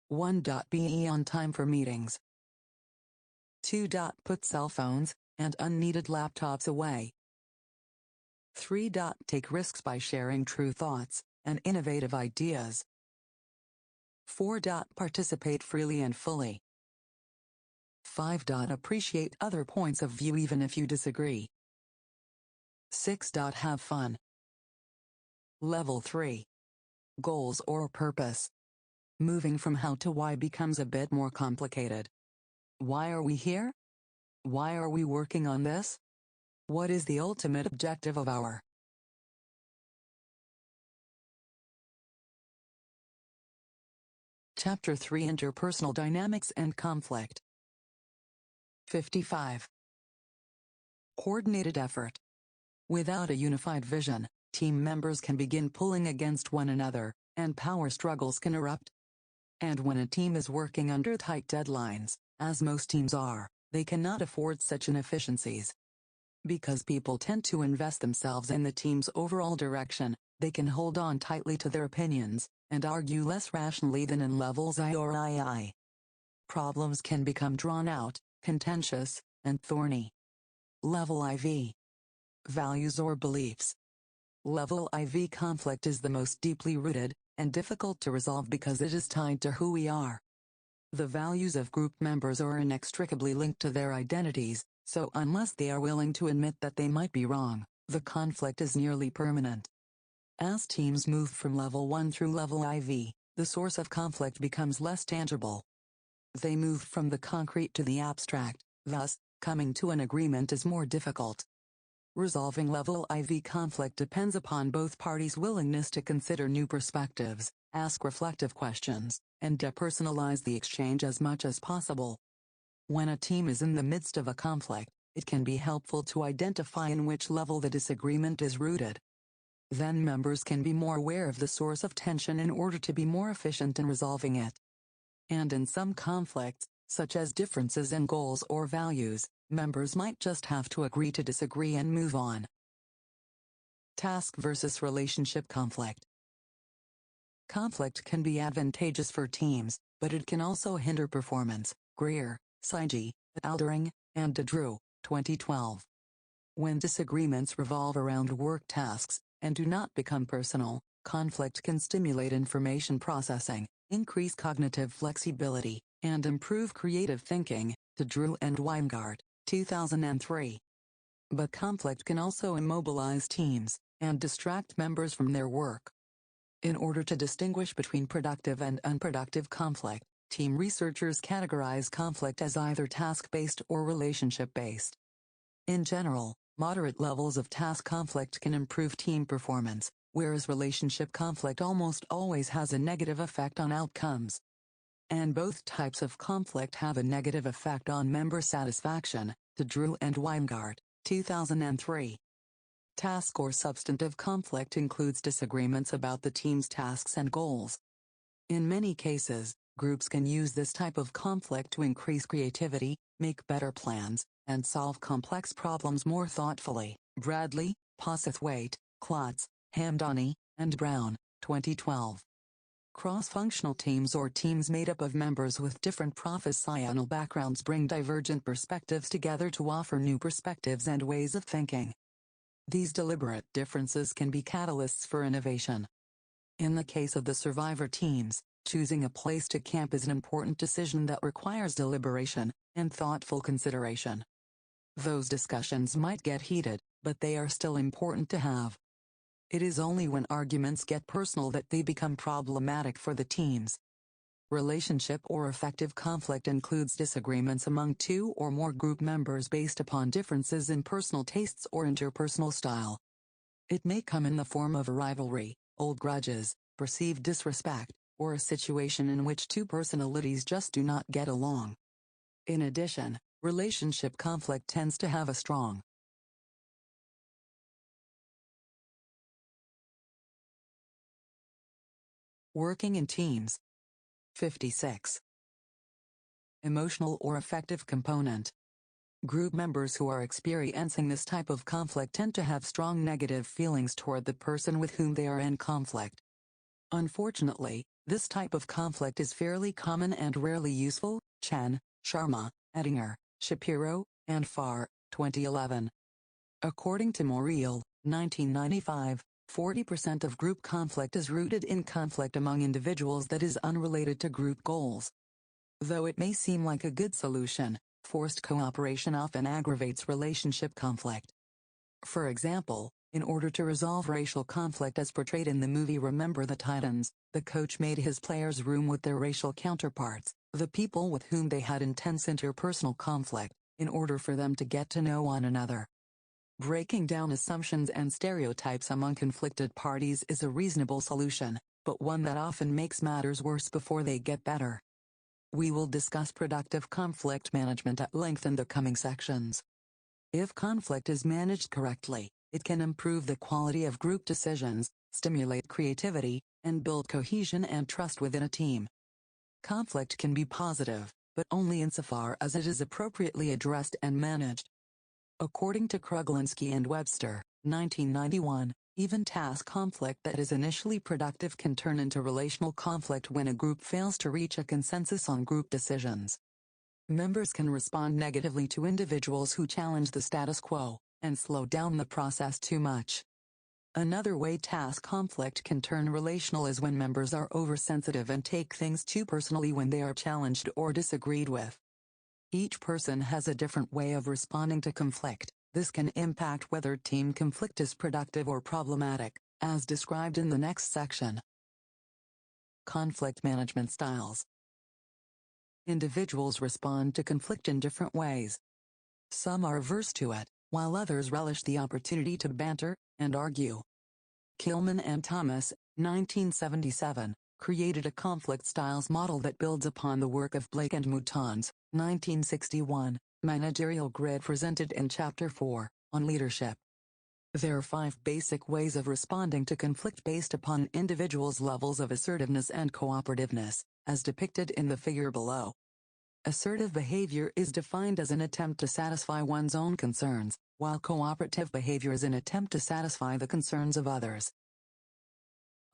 1. Be on time for meetings. 2. Put cell phones and unneeded laptops away. 3. Take risks by sharing true thoughts and innovative ideas. 4. Participate freely and fully. 5. Appreciate other points of view even if you disagree. 6. Have fun. Level 3. Goals or purpose. Moving from how to why becomes a bit more complicated. Why are we here? Why are we working on this? What is the ultimate objective of our Chapter 3 Interpersonal Dynamics and Conflict. 55. Coordinated effort. Without a unified vision, team members can begin pulling against one another, and power struggles can erupt. And when a team is working under tight deadlines, as most teams are, they cannot afford such inefficiencies. Because people tend to invest themselves in the team's overall direction, they can hold on tightly to their opinions, and argue less rationally than in levels I or II. Problems can become drawn out, contentious, and thorny. Level IV. Values or beliefs. Level IV conflict is the most deeply rooted and difficult to resolve because it is tied to who we are. The values of group members are inextricably linked to their identities, so unless they are willing to admit that they might be wrong, the conflict is nearly permanent. As teams move from level 1 through level IV, the source of conflict becomes less tangible. They move from the concrete to the abstract, thus, coming to an agreement is more difficult. Resolving level IV conflict depends upon both parties' willingness to consider new perspectives, ask reflective questions, and depersonalize the exchange as much as possible. When a team is in the midst of a conflict, it can be helpful to identify in which level the disagreement is rooted. Then members can be more aware of the source of tension in order to be more efficient in resolving it. And in some conflicts, such as differences in goals or values, members might just have to agree to disagree and move on. Task versus relationship conflict. Conflict can be advantageous for teams, but it can also hinder performance. Greer, Ch3, Aldering, and Drew, 2012. When disagreements revolve around work tasks, and do not become personal, conflict can stimulate information processing, increase cognitive flexibility, and improve creative thinking, Drew and Weingart, 2003. But conflict can also immobilize teams, and distract members from their work. In order to distinguish between productive and unproductive conflict, team researchers categorize conflict as either task-based or relationship-based. In general, moderate levels of task conflict can improve team performance, whereas relationship conflict almost always has a negative effect on outcomes. And both types of conflict have a negative effect on member satisfaction, Ch3 and Weingart, 2003. Task or substantive conflict includes disagreements about the team's tasks and goals. In many cases, groups can use this type of conflict to increase creativity, make better plans, and solve complex problems more thoughtfully. Bradley, Posithwaite, Klotz, Hamdani, and Brown, 2012. Cross-functional teams or teams made up of members with different professional backgrounds bring divergent perspectives together to offer new perspectives and ways of thinking. These deliberate differences can be catalysts for innovation. In the case of the survivor teams, choosing a place to camp is an important decision that requires deliberation and thoughtful consideration. Those discussions might get heated, but they are still important to have. It is only when arguments get personal that they become problematic for the teams. Relationship or affective conflict includes disagreements among two or more group members based upon differences in personal tastes or interpersonal style. It may come in the form of a rivalry, old grudges, perceived disrespect, or a situation in which two personalities just do not get along. In addition, relationship conflict tends to have a strong working in teams. 56. Emotional or affective component. Group members who are experiencing this type of conflict tend to have strong negative feelings toward the person with whom they are in conflict. Unfortunately, this type of conflict is fairly common and rarely useful. Chen, Sharma, Ettinger, Shapiro, and Farr, 2011. According to Morial, 1995, 40% of group conflict is rooted in conflict among individuals that is unrelated to group goals. Though it may seem like a good solution, forced cooperation often aggravates relationship conflict. For example, in order to resolve racial conflict as portrayed in the movie Remember the Titans, the coach made his players room with their racial counterparts, the people with whom they had intense interpersonal conflict, in order for them to get to know one another. Breaking down assumptions and stereotypes among conflicted parties is a reasonable solution, but one that often makes matters worse before they get better. We will discuss productive conflict management at length in the coming sections. If conflict is managed correctly, it can improve the quality of group decisions, stimulate creativity, and build cohesion and trust within a team. Conflict can be positive, but only insofar as it is appropriately addressed and managed. According to Kruglinski and Webster, 1991, even task conflict that is initially productive can turn into relational conflict when a group fails to reach a consensus on group decisions. Members can respond negatively to individuals who challenge the status quo, and slow down the process too much. Another way task conflict can turn relational is when members are oversensitive and take things too personally when they are challenged or disagreed with. Each person has a different way of responding to conflict. This can impact whether team conflict is productive or problematic, as described in the next section. Conflict management styles. Individuals respond to conflict in different ways. Some are averse to it, while others relish the opportunity to banter and argue. Kilman and Thomas, 1977, created a conflict styles model that builds upon the work of Blake and Mouton's, 1961, managerial grid presented in Chapter 4, on leadership. There are 5 basic ways of responding to conflict based upon individuals' levels of assertiveness and cooperativeness, as depicted in the figure below. Assertive behavior is defined as an attempt to satisfy one's own concerns, while cooperative behavior is an attempt to satisfy the concerns of others.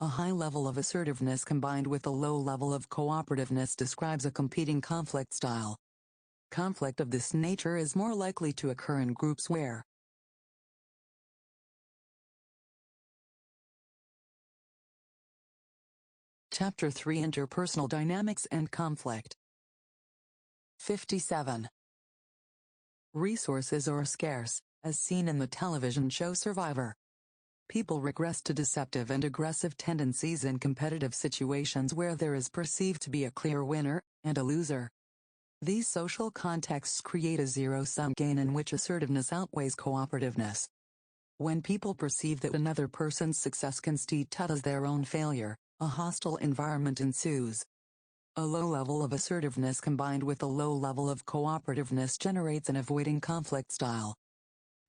A high level of assertiveness combined with a low level of cooperativeness describes a competing conflict style. Conflict of this nature is more likely to occur in groups where Chapter 3 Interpersonal Dynamics and Conflict. 57. Resources are scarce, as seen in the television show Survivor. People regress to deceptive and aggressive tendencies in competitive situations where there is perceived to be a clear winner and a loser. These social contexts create a zero-sum game in which assertiveness outweighs cooperativeness. When people perceive that another person's success constitutes their own failure, a hostile environment ensues. A low level of assertiveness combined with a low level of cooperativeness generates an avoiding conflict style.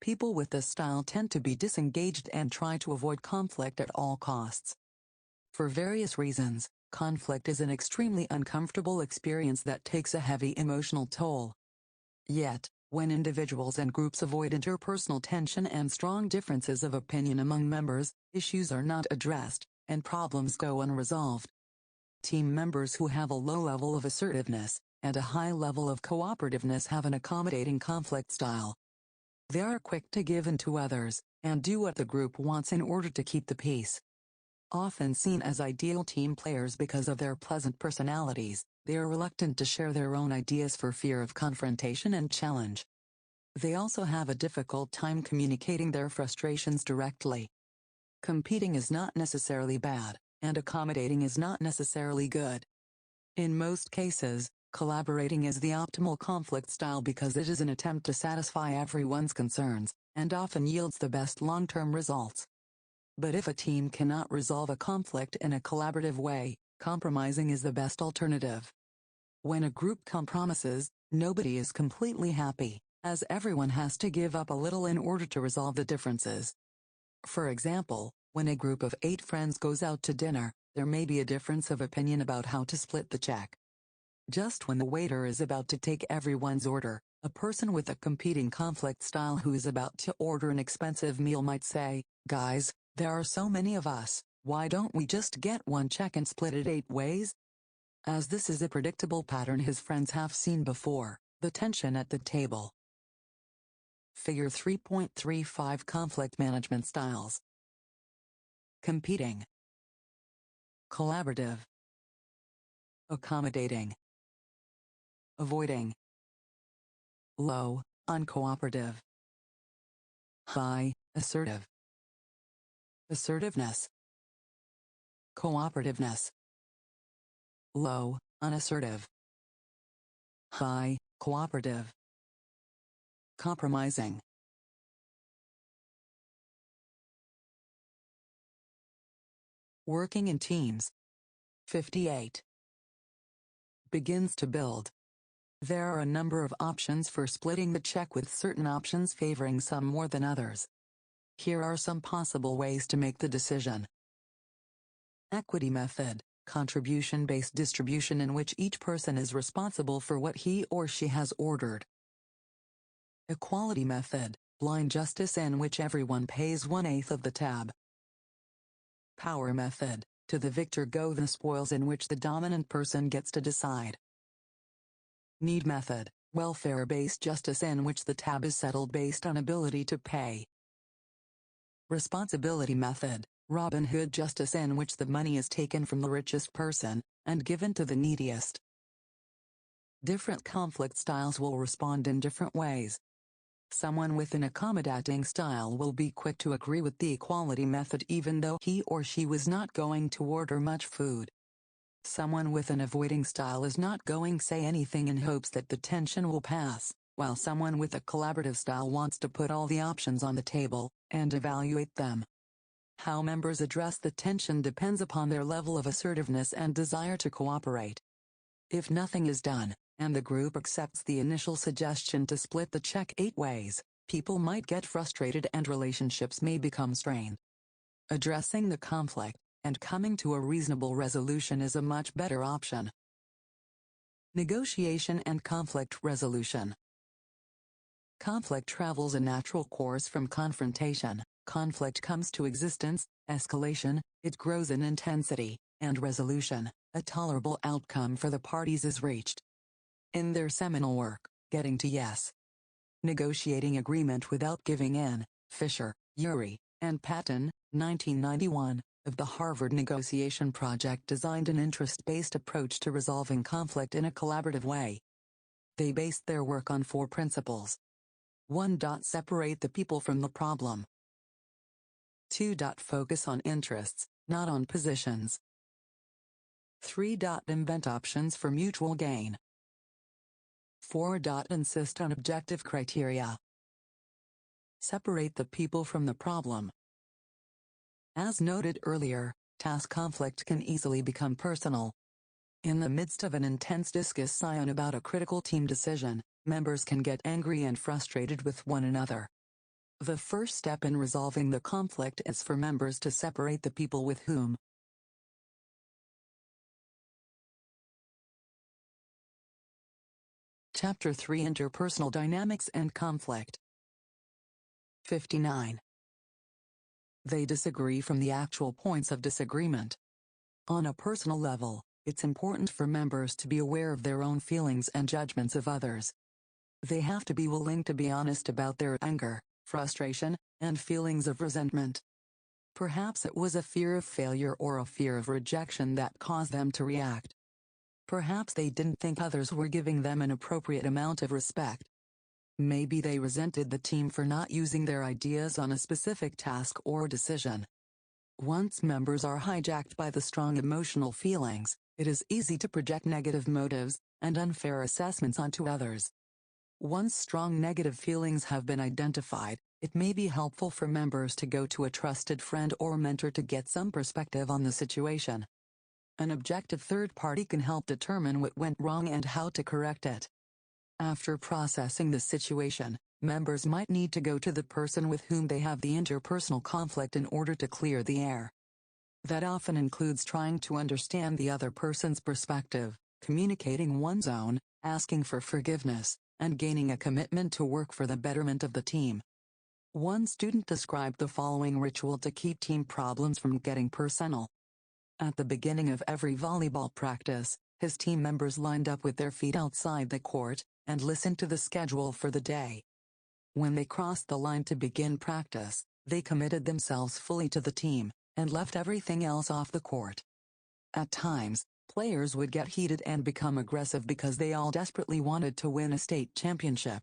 People with this style tend to be disengaged and try to avoid conflict at all costs. For various reasons, conflict is an extremely uncomfortable experience that takes a heavy emotional toll. Yet, when individuals and groups avoid interpersonal tension and strong differences of opinion among members, issues are not addressed, and problems go unresolved. Team members who have a low level of assertiveness and a high level of cooperativeness have an accommodating conflict style. They are quick to give in to others, and do what the group wants in order to keep the peace. Often seen as ideal team players because of their pleasant personalities, they are reluctant to share their own ideas for fear of confrontation and challenge. They also have a difficult time communicating their frustrations directly. Competing is not necessarily bad, and accommodating is not necessarily good. In most cases, collaborating is the optimal conflict style because it is an attempt to satisfy everyone's concerns, and often yields the best long-term results. But if a team cannot resolve a conflict in a collaborative way, compromising is the best alternative. When a group compromises, nobody is completely happy, as everyone has to give up a little in order to resolve the differences. For example, when a group of 8 friends goes out to dinner, there may be a difference of opinion about how to split the check. Just when the waiter is about to take everyone's order, a person with a competing conflict style who is about to order an expensive meal might say, "Guys, there are so many of us, why don't we just get one check and split it 8 ways?" As this is a predictable pattern his friends have seen before, the tension at the table. Figure 3.35 Conflict Management Styles. Competing, collaborative, accommodating, avoiding, low, uncooperative, high, assertive, assertiveness, cooperativeness, low, unassertive, high, cooperative, compromising. Working in teams. 58. Begins to build. There are a number of options for splitting the check, with certain options favoring some more than others. Here are some possible ways to make the decision. Equity method, contribution-based distribution in which each person is responsible for what he or she has ordered. Equality method, blind justice in which everyone pays 1/8 of the tab. Power method, to the victor go the spoils in which the dominant person gets to decide. Need method, welfare-based justice in which the tab is settled based on ability to pay. Responsibility method, Robin Hood justice in which the money is taken from the richest person and given to the neediest. Different conflict styles will respond in different ways. Someone with an accommodating style will be quick to agree with the equality method even though he or she was not going to order much food. Someone with an avoiding style is not going to say anything in hopes that the tension will pass, while someone with a collaborative style wants to put all the options on the table and evaluate them. How members address the tension depends upon their level of assertiveness and desire to cooperate. If nothing is done, and the group accepts the initial suggestion to split the check 8 ways, people might get frustrated and relationships may become strained. Addressing the conflict and coming to a reasonable resolution is a much better option. Negotiation and conflict resolution. Conflict travels a natural course from confrontation. Conflict comes to existence, escalation, it grows in intensity, and resolution, a tolerable outcome for the parties is reached. In their seminal work, Getting to Yes, Negotiating Agreement Without Giving In, Fisher, Urey, and Patton, 1991, of the Harvard Negotiation Project designed an interest-based approach to resolving conflict in a collaborative way. They based their work on 4 principles. 1. Separate the people from the problem. 2. Focus on interests, not on positions. 3. Invent options for mutual gain. 4. Insist on objective criteria. Separate the people from the problem. As noted earlier, task conflict can easily become personal. In the midst of an intense discussion about a critical team decision, members can get angry and frustrated with one another. The first step in resolving the conflict is for members to separate the people with whom. Chapter 3: Interpersonal Dynamics and Conflict. 59. They disagree from the actual points of disagreement. On a personal level, it's important for members to be aware of their own feelings and judgments of others. They have to be willing to be honest about their anger, frustration, and feelings of resentment. Perhaps it was a fear of failure or a fear of rejection that caused them to react. Perhaps they didn't think others were giving them an appropriate amount of respect. Maybe they resented the team for not using their ideas on a specific task or decision. Once members are hijacked by the strong emotional feelings, it is easy to project negative motives and unfair assessments onto others. Once strong negative feelings have been identified, it may be helpful for members to go to a trusted friend or mentor to get some perspective on the situation. An objective third party can help determine what went wrong and how to correct it. After processing the situation, members might need to go to the person with whom they have the interpersonal conflict in order to clear the air. That often includes trying to understand the other person's perspective, communicating one's own, asking for forgiveness, and gaining a commitment to work for the betterment of the team. One student described the following ritual to keep team problems from getting personal. At the beginning of every volleyball practice, his team members lined up with their feet outside the court and listened to the schedule for the day. When they crossed the line to begin practice, they committed themselves fully to the team and left everything else off the court. At times, players would get heated and become aggressive because they all desperately wanted to win a state championship.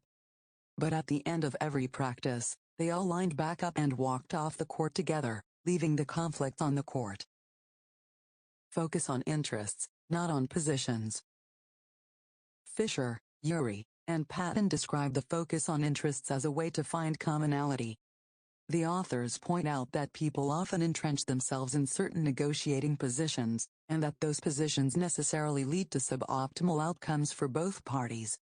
But at the end of every practice, they all lined back up and walked off the court together, leaving the conflict on the court. Focus on interests, not on positions. Fisher, Urey, and Patton describe the focus on interests as a way to find commonality. The authors point out that people often entrench themselves in certain negotiating positions, and that those positions necessarily lead to suboptimal outcomes for both parties.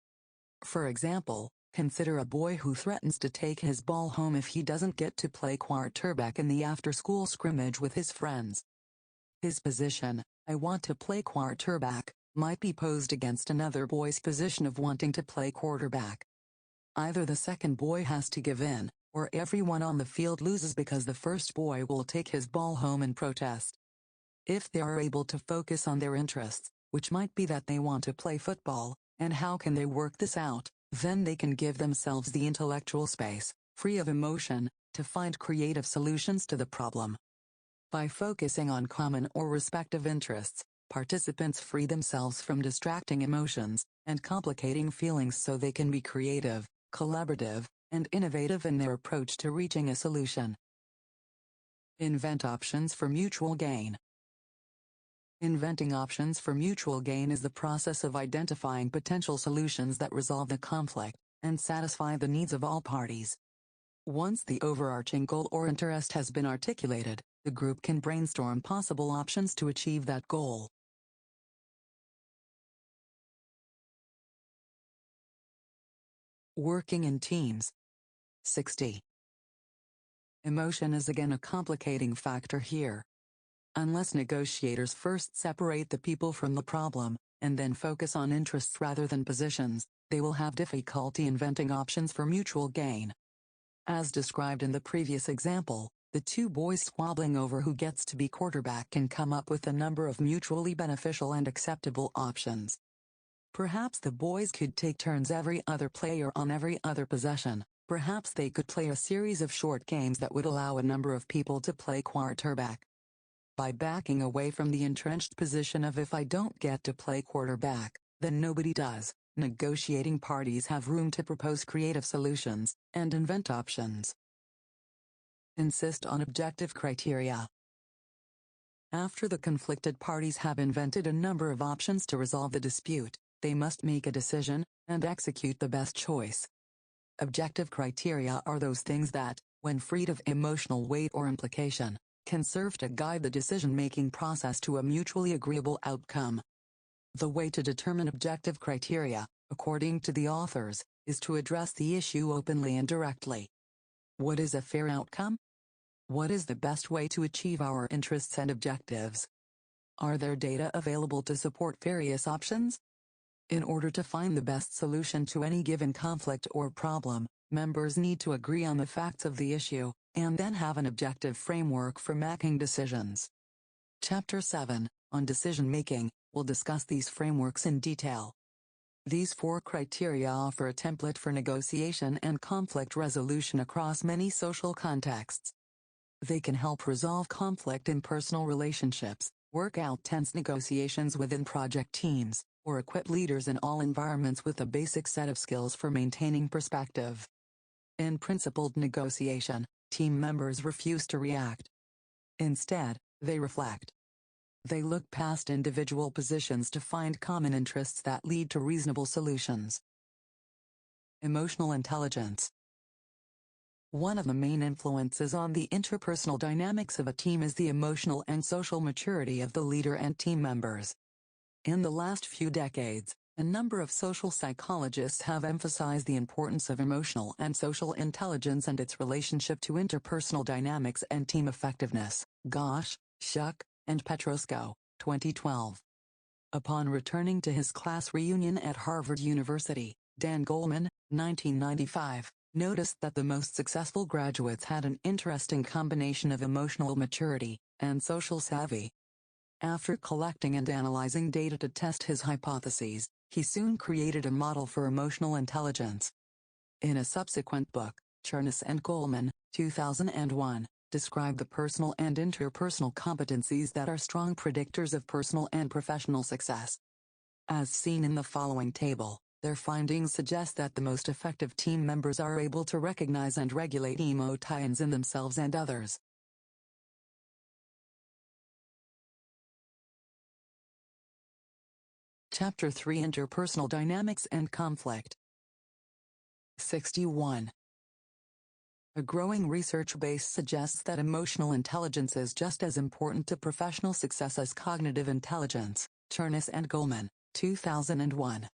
For example, consider a boy who threatens to take his ball home if he doesn't get to play quarterback in the after-school scrimmage with his friends. His position, "I want to play quarterback," might be posed against another boy's position of wanting to play quarterback. Either the second boy has to give in, or everyone on the field loses because the first boy will take his ball home in protest. If they are able to focus on their interests, which might be that they want to play football, and how can they work this out, then they can give themselves the intellectual space, free of emotion, to find creative solutions to the problem. By focusing on common or respective interests, participants free themselves from distracting emotions and complicating feelings so they can be creative, collaborative, and innovative in their approach to reaching a solution. Invent options for mutual gain. Inventing options for mutual gain is the process of identifying potential solutions that resolve the conflict and satisfy the needs of all parties. Once the overarching goal or interest has been articulated, the group can brainstorm possible options to achieve that goal. Working in teams. 60. Emotion is again a complicating factor here. Unless negotiators first separate the people from the problem, and then focus on interests rather than positions, they will have difficulty inventing options for mutual gain. As described in the previous example, the two boys squabbling over who gets to be quarterback can come up with a number of mutually beneficial and acceptable options. Perhaps the boys could take turns every other player on every other possession. Perhaps they could play a series of short games that would allow a number of people to play quarterback. By backing away from the entrenched position of "if I don't get to play quarterback, then nobody does," negotiating parties have room to propose creative solutions and invent options. Insist on objective criteria. After the conflicted parties have invented a number of options to resolve the dispute, they must make a decision and execute the best choice. Objective criteria are those things that, when freed of emotional weight or implication, can serve to guide the decision-making process to a mutually agreeable outcome. The way to determine objective criteria, according to the authors, is to address the issue openly and directly. What is a fair outcome? What is the best way to achieve our interests and objectives? Are there data available to support various options? In order to find the best solution to any given conflict or problem, members need to agree on the facts of the issue, and then have an objective framework for making decisions. Chapter 7, on decision-making, will discuss these frameworks in detail. These 4 criteria offer a template for negotiation and conflict resolution across many social contexts. They can help resolve conflict in personal relationships, work out tense negotiations within project teams, or equip leaders in all environments with a basic set of skills for maintaining perspective. In principled negotiation, team members refuse to react. Instead, they reflect. They look past individual positions to find common interests that lead to reasonable solutions. Emotional intelligence. One of the main influences on the interpersonal dynamics of a team is the emotional and social maturity of the leader and team members. In the last few decades, a number of social psychologists have emphasized the importance of emotional and social intelligence and its relationship to interpersonal dynamics and team effectiveness. Gosh, Ch3, and Petrosko, 2012. Upon returning to his class reunion at Harvard University, Dan Goleman, 1995, noticed that the most successful graduates had an interesting combination of emotional maturity and social savvy. After collecting and analyzing data to test his hypotheses, he soon created a model for emotional intelligence. In a subsequent book, Ch3 and Goleman, 2001, describe the personal and interpersonal competencies that are strong predictors of personal and professional success. As seen in the following table, their findings suggest that the most effective team members are able to recognize and regulate emotions in themselves and others. Chapter 3, Interpersonal Dynamics and Conflict. 61. A growing research base suggests that emotional intelligence is just as important to professional success as cognitive intelligence. Ch3 and Goleman, 2001.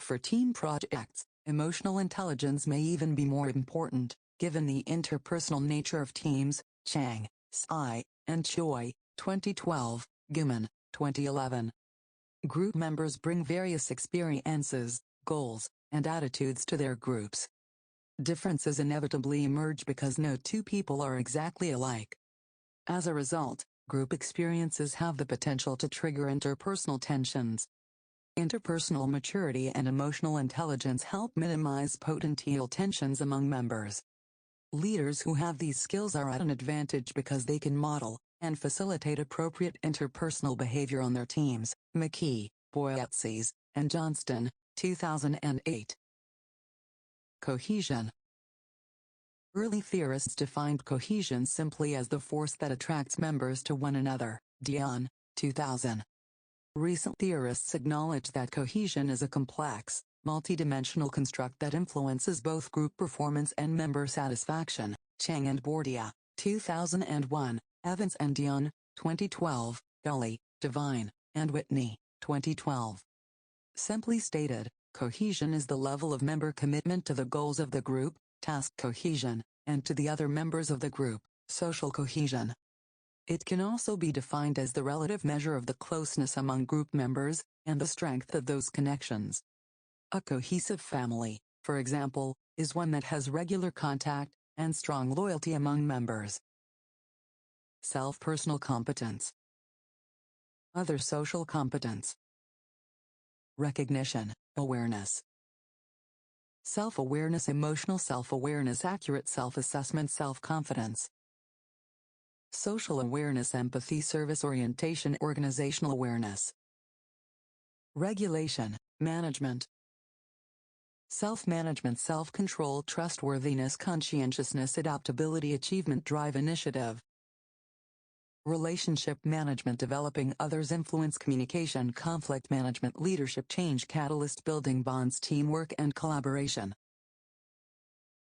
For team projects, emotional intelligence may even be more important, given the interpersonal nature of teams. Chang, Tsai, and Choi, 2012, Gimon, 2011. Group members bring various experiences, goals, and attitudes to their groups. Differences inevitably emerge because no two people are exactly alike. As a result, group experiences have the potential to trigger interpersonal tensions. Interpersonal maturity and emotional intelligence help minimize potential tensions among members. Leaders who have these skills are at an advantage because they can model and facilitate appropriate interpersonal behavior on their teams. McKee, Boyatzis, and Johnston, 2008. Cohesion. Early theorists defined cohesion simply as the force that attracts members to one another. Dion, 2000. Recent theorists acknowledge that cohesion is a complex, multidimensional construct that influences both group performance and member satisfaction. Chang and Bordia, 2001, Evans and Dion, 2012, Gully, Devine, and Whitney, 2012. Simply stated, cohesion is the level of member commitment to the goals of the group, task cohesion, and to the other members of the group, social cohesion. It can also be defined as the relative measure of the closeness among group members, and the strength of those connections. A cohesive family, for example, is one that has regular contact and strong loyalty among members. Self-personal competence. Other social competence. Recognition, awareness. Self-awareness, emotional self-awareness, accurate self-assessment, self-confidence. Social awareness, empathy, service orientation, organizational awareness. Regulation, management. Self-management, self-control, trustworthiness, conscientiousness, adaptability, achievement, drive, initiative. Relationship management, developing others, influence, communication, conflict management, leadership, change, catalyst, building bonds, teamwork and collaboration.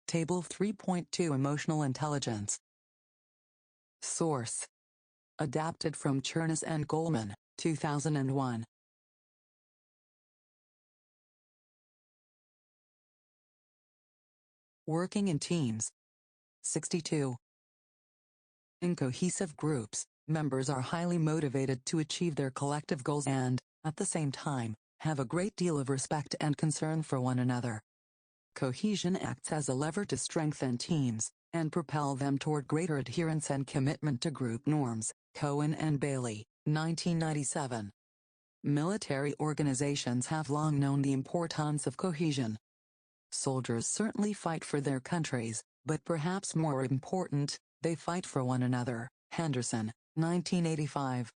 Table 3.2 Emotional Intelligence. Source: adapted from Ch3 and Goleman, 2001. Working in teams. 62. In cohesive groups, members are highly motivated to achieve their collective goals and, at the same time, have a great deal of respect and concern for one another. Cohesion acts as a lever to strengthen teams and propel them toward greater adherence and commitment to group norms. Cohen and Bailey, 1997. Military organizations have long known the importance of cohesion. Soldiers certainly fight for their countries, but perhaps more important, they fight for one another. Henderson, 1985.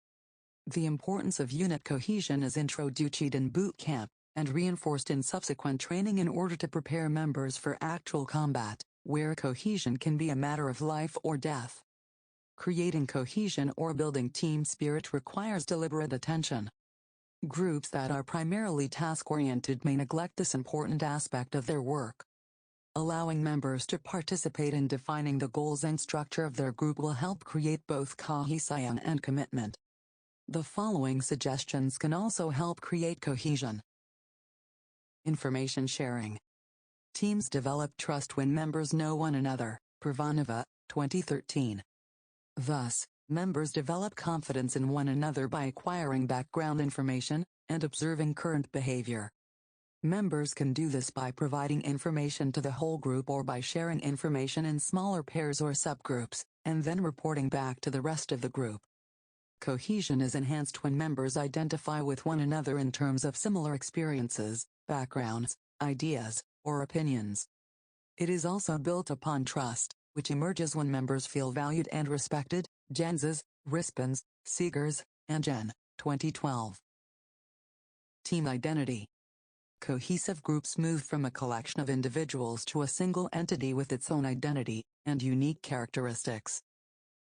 The importance of unit cohesion is introduced in boot camp and reinforced in subsequent training in order to prepare members for actual combat, where cohesion can be a matter of life or death. Creating cohesion or building team spirit requires deliberate attention. Groups that are primarily task-oriented may neglect this important aspect of their work. Allowing members to participate in defining the goals and structure of their group will help create both cohesion and commitment. The following suggestions can also help create cohesion. Information sharing. Teams develop trust when members know one another. Provanova, 2013. Thus, members develop confidence in one another by acquiring background information and observing current behavior. Members can do this by providing information to the whole group or by sharing information in smaller pairs or subgroups, and then reporting back to the rest of the group. Cohesion is enhanced when members identify with one another in terms of similar experiences, backgrounds, ideas, or opinions. It is also built upon trust, which emerges when members feel valued and respected. Jenses, Rispens, Seegers, and Jen, 2012. Team identity. Cohesive groups move from a collection of individuals to a single entity with its own identity and unique characteristics.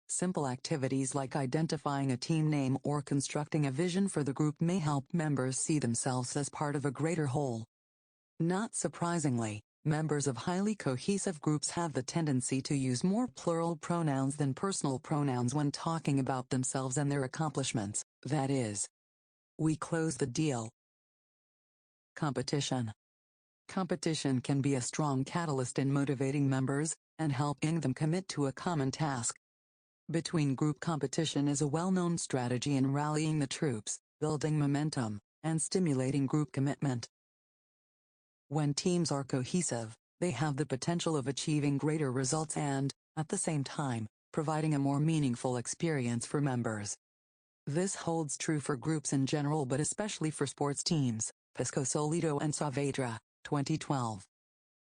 Simple activities like identifying a team name or constructing a vision for the group may help members see themselves as part of a greater whole. Not surprisingly, members of highly cohesive groups have the tendency to use more plural pronouns than personal pronouns when talking about themselves and their accomplishments, that is, we close the deal. Competition. Competition can be a strong catalyst in motivating members and helping them commit to a common task. Between-group competition is a well-known strategy in rallying the troops, building momentum, and stimulating group commitment. When teams are cohesive, they have the potential of achieving greater results and, at the same time, providing a more meaningful experience for members. This holds true for groups in general but especially for sports teams. Piscosolito and Saavedra, 2012.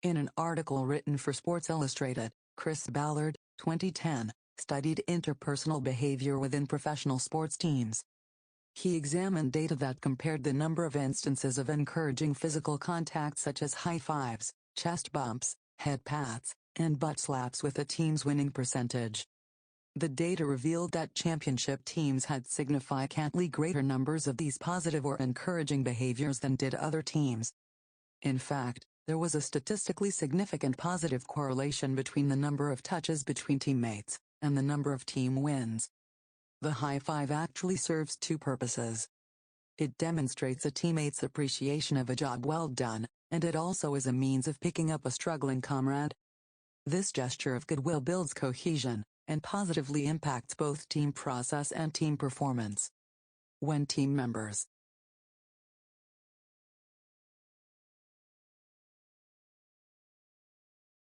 In an article written for Sports Illustrated, Chris Ballard, 2010, studied interpersonal behavior within professional sports teams. He examined data that compared the number of instances of encouraging physical contact such as high fives, chest bumps, head pats, and butt slaps with a team's winning percentage. The data revealed that championship teams had significantly greater numbers of these positive or encouraging behaviors than did other teams. In fact, there was a statistically significant positive correlation between the number of touches between teammates and the number of team wins. The high five actually serves two purposes. It demonstrates a teammate's appreciation of a job well done, and it also is a means of picking up a struggling comrade. This gesture of goodwill builds cohesion and positively impacts both team process and team performance. When team members.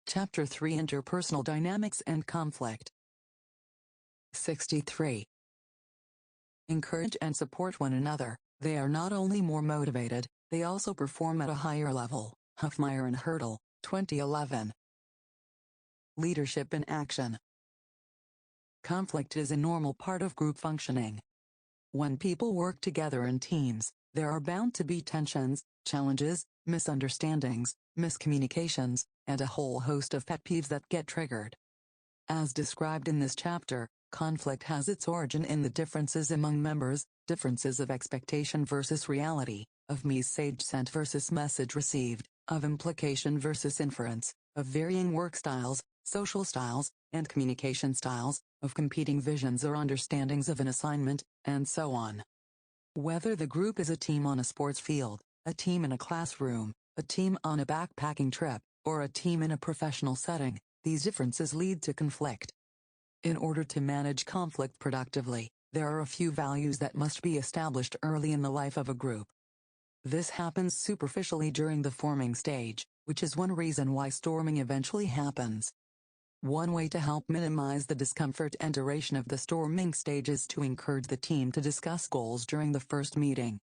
Chapter 3 Interpersonal Dynamics and Conflict. 63. Encourage and support one another. They are not only more motivated, they also perform at a higher level. Huffmeyer and Hurdle, 2011. Leadership in action. Conflict is a normal part of group functioning. When people work together in teams, there are bound to be tensions, challenges, misunderstandings, miscommunications, and a whole host of pet peeves that get triggered. As described in this chapter, conflict has its origin in the differences among members, differences of expectation versus reality, of message sent versus message received, of implication versus inference, of varying work styles, social styles, and communication styles, of competing visions or understandings of an assignment, and so on. Whether the group is a team on a sports field, a team in a classroom, a team on a backpacking trip, or a team in a professional setting, these differences lead to conflict. In order to manage conflict productively, there are a few values that must be established early in the life of a group. This happens superficially during the forming stage, which is one reason why storming eventually happens. One way to help minimize the discomfort and duration of the storming stage is to encourage the team to discuss goals during the first meeting.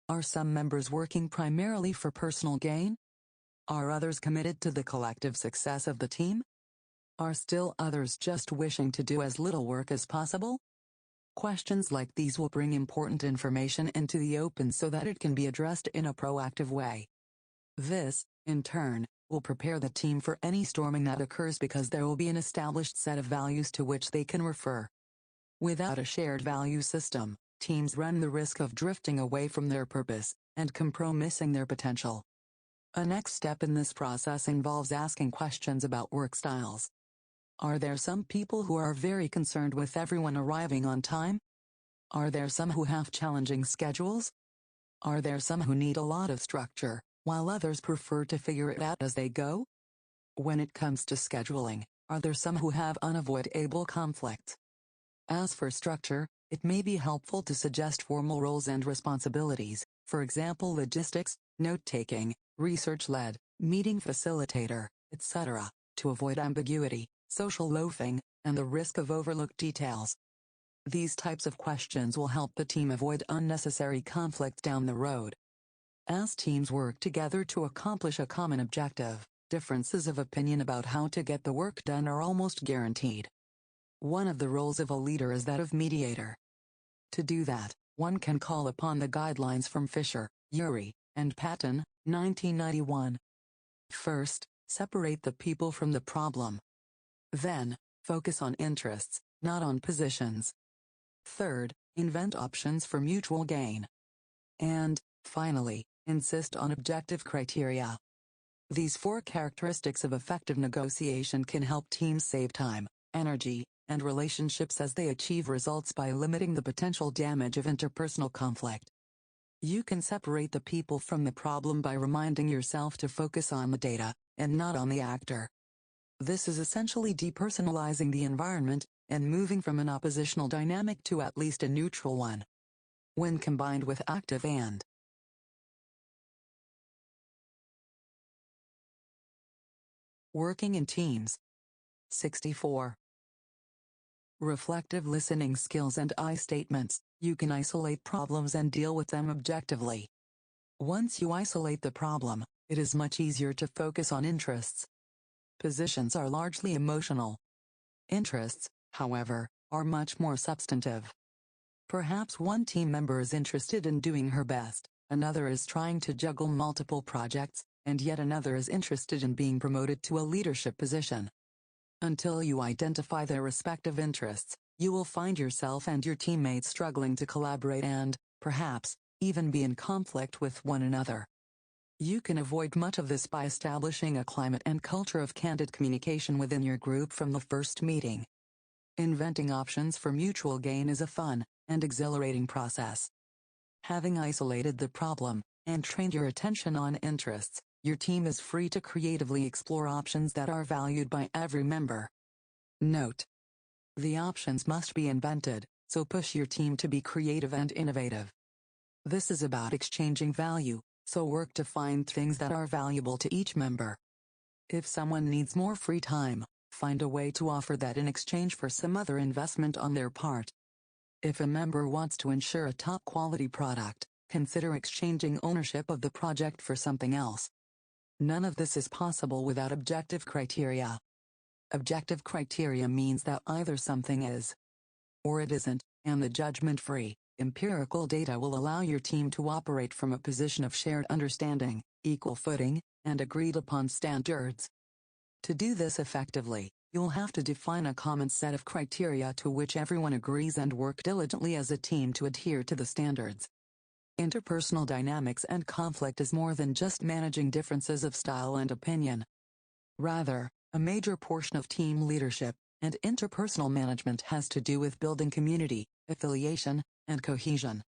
Are some members working primarily for personal gain? Are others committed to the collective success of the team? Are still others just wishing to do as little work as possible? Questions like these will bring important information into the open so that it can be addressed in a proactive way. This, in turn, will prepare the team for any storming that occurs because there will be an established set of values to which they can refer. Without a shared value system, teams run the risk of drifting away from their purpose and compromising their potential. A next step in this process involves asking questions about work styles. Are there some people who are very concerned with everyone arriving on time? Are there some who have challenging schedules? Are there some who need a lot of structure, while others prefer to figure it out as they go? When it comes to scheduling, are there some who have unavoidable conflicts? As for structure, it may be helpful to suggest formal roles and responsibilities, for example logistics, note-taking, research-led, meeting facilitator, etc., to avoid ambiguity, social loafing, and the risk of overlooked details. These types of questions will help the team avoid unnecessary conflict down the road. As teams work together to accomplish a common objective, differences of opinion about how to get the work done are almost guaranteed. One of the roles of a leader is that of mediator. To do that, one can call upon the guidelines from Fisher, Urey, and Patton, 1991. First, separate the people from the problem. Then, focus on interests, not on positions. Third, invent options for mutual gain. And, finally, insist on objective criteria. These four characteristics of effective negotiation can help teams save time, energy, and relationships as they achieve results by limiting the potential damage of interpersonal conflict. You can separate the people from the problem by reminding yourself to focus on the data, and not on the actor. This is essentially depersonalizing the environment, and moving from an oppositional dynamic to at least a neutral one. When combined with active and working in teams. 64. Reflective listening skills and I statements. You can isolate problems and deal with them objectively. Once you isolate the problem, it is much easier to focus on interests. Positions are largely emotional. Interests, however, are much more substantive. Perhaps one team member is interested in doing her best, another is trying to juggle multiple projects, and yet another is interested in being promoted to a leadership position. Until you identify their respective interests, you will find yourself and your teammates struggling to collaborate and, perhaps, even be in conflict with one another. You can avoid much of this by establishing a climate and culture of candid communication within your group from the first meeting. Inventing options for mutual gain is a fun and exhilarating process. Having isolated the problem and trained your attention on interests, your team is free to creatively explore options that are valued by every member. Note: the options must be invented, so push your team to be creative and innovative. This is about exchanging value, so work to find things that are valuable to each member. If someone needs more free time, find a way to offer that in exchange for some other investment on their part. If a member wants to ensure a top-quality product, consider exchanging ownership of the project for something else. None of this is possible without objective criteria. Objective criteria means that either something is or it isn't, and the judgment-free, empirical data will allow your team to operate from a position of shared understanding, equal footing, and agreed-upon standards. To do this effectively, you'll have to define a common set of criteria to which everyone agrees and work diligently as a team to adhere to the standards. Interpersonal dynamics and conflict is more than just managing differences of style and opinion. Rather, a major portion of team leadership and interpersonal management has to do with building community, affiliation, and cohesion.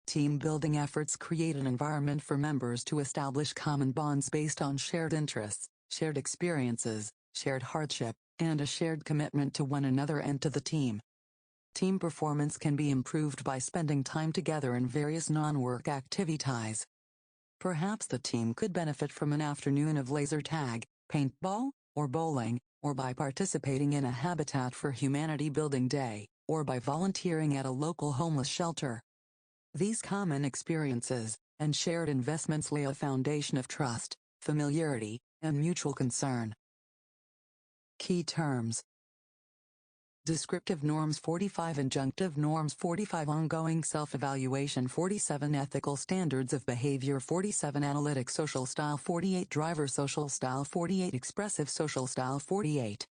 Team-building efforts create an environment for members to establish common bonds based on shared interests, shared experiences, shared hardship, and a shared commitment to one another and to the team. Team performance can be improved by spending time together in various non-work activities. Perhaps the team could benefit from an afternoon of laser tag, paintball, or bowling, or by participating in a Habitat for Humanity building day, or by volunteering at a local homeless shelter. These common experiences and shared investments lay a foundation of trust, familiarity, and mutual concern. Key terms: Descriptive norms 45, Injunctive norms 45, Ongoing self-evaluation 47, Ethical standards of behavior 47, Analytic social style 48, Driver social style 48, Expressive social style 48,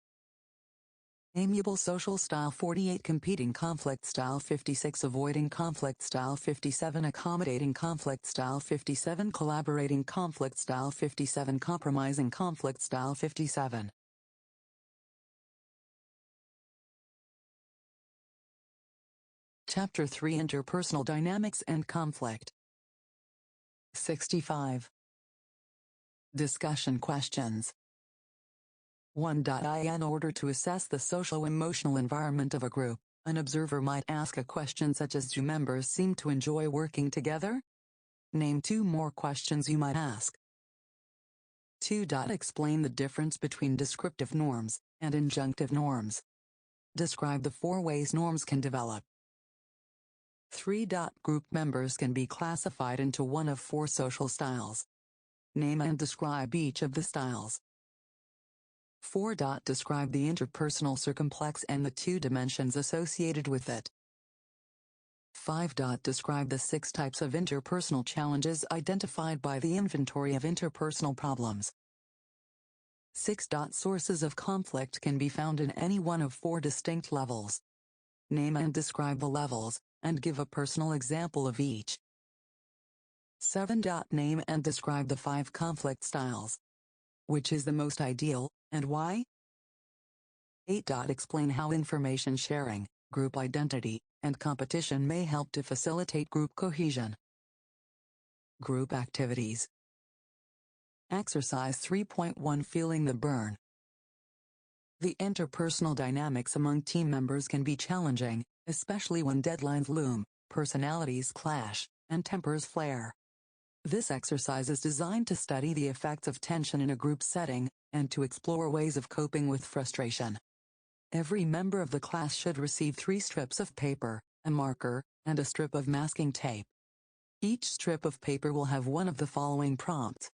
Amiable social style 48, Competing conflict style 56, Avoiding conflict style 57, Accommodating conflict style 57, Collaborating conflict style 57, Compromising conflict style 57. Chapter 3: Interpersonal Dynamics and Conflict. 65. Discussion questions. 1. In order to assess the social-emotional environment of a group, an observer might ask a question such as: do members seem to enjoy working together? Name 2 more questions you might ask. 2. Explain the difference between descriptive norms and injunctive norms. Describe the 4 ways norms can develop. 3. Group members can be classified into one of 4 social styles. Name and describe each of the styles. 4. Describe the interpersonal circumplax and the 2 dimensions associated with it. 5. Describe the 6 types of interpersonal challenges identified by the inventory of interpersonal problems. 6. Sources of conflict can be found in any one of 4 distinct levels. Name and describe the levels, and give a personal example of each. 7. Name and describe the 5 conflict styles. Which is the most ideal, and why? 8. Explain how information sharing, group identity, and competition may help to facilitate group cohesion. Group activities. Exercise 3.1 Feeling the burn. The interpersonal dynamics among team members can be challenging, especially when deadlines loom, personalities clash, and tempers flare. This exercise is designed to study the effects of tension in a group setting, and to explore ways of coping with frustration. Every member of the class should receive 3 strips of paper, a marker, and a strip of masking tape. Each strip of paper will have one of the following prompts.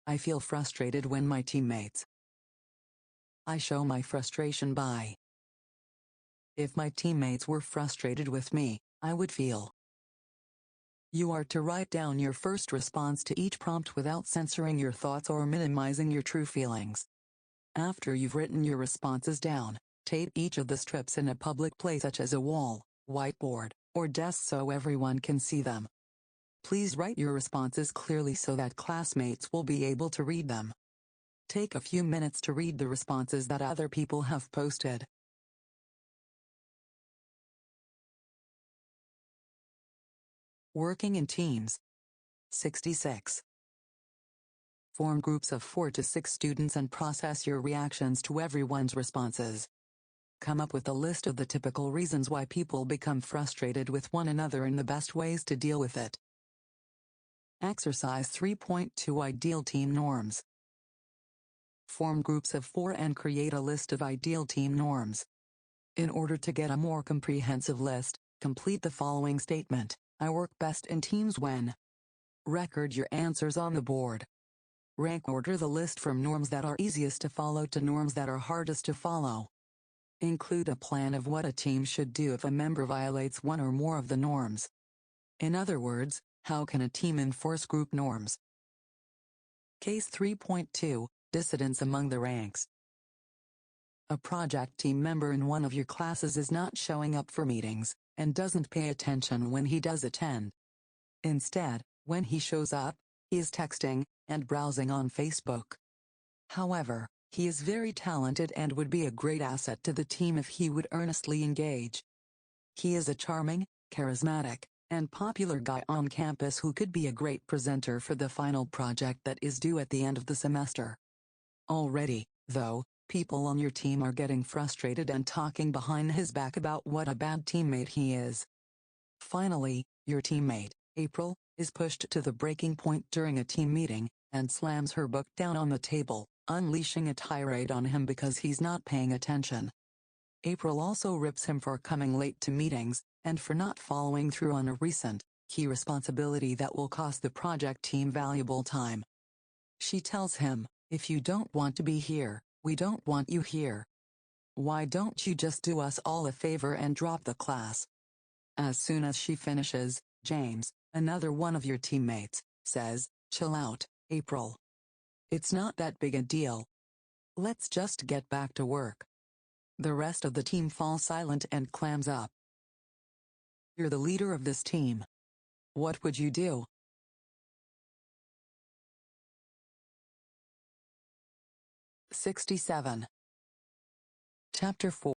I feel frustrated when my teammates. I show my frustration by. If my teammates were frustrated with me, I would feel. You are to write down your first response to each prompt without censoring your thoughts or minimizing your true feelings. After you've written your responses down, tape each of the strips in a public place such as a wall, whiteboard, or desk so everyone can see them. Please write your responses clearly so that classmates will be able to read them. Take a few minutes to read the responses that other people have posted. Working in teams. 66. Form groups of 4 to 6 students and process your reactions to everyone's responses. Come up with a list of the typical reasons why people become frustrated with one another and the best ways to deal with it. Exercise 3.2 Ideal team norms. Form groups of 4 and create a list of ideal team norms. In order to get a more comprehensive list, complete the following statement. I work best in teams when. Record your answers on the board. Rank order the list from norms that are easiest to follow to norms that are hardest to follow. Include a plan of what a team should do if a member violates one or more of the norms. In other words, how can a team enforce group norms? Case 3.2, Dissidents among the ranks. A project team member in one of your classes is not showing up for meetings, and doesn't pay attention when he does attend. Instead, when he shows up, he is texting and browsing on Facebook. However, He is very talented and would be a great asset to the team if he would earnestly engage. He is a charming, charismatic, and popular guy on campus who could be a great presenter for the final project that is due at the end of the semester. Already, though, people on your team are getting frustrated and talking behind his back about what a bad teammate he is. Finally, your teammate, April, is pushed to the breaking point during a team meeting, and slams her book down on the table, unleashing a tirade on him because he's not paying attention. April also rips him for coming late to meetings, and for not following through on a recent, key responsibility that will cost the project team valuable time. She tells him, "If you don't want to be here, we don't want you here. Why don't you just do us all a favor and drop the class?" As soon as she finishes, James, another one of your teammates, says, "Chill out, April. It's not that big a deal. Let's just get back to work." The rest of the team falls silent and clams up. You're the leader of this team. What would you do? 67. Chapter 4.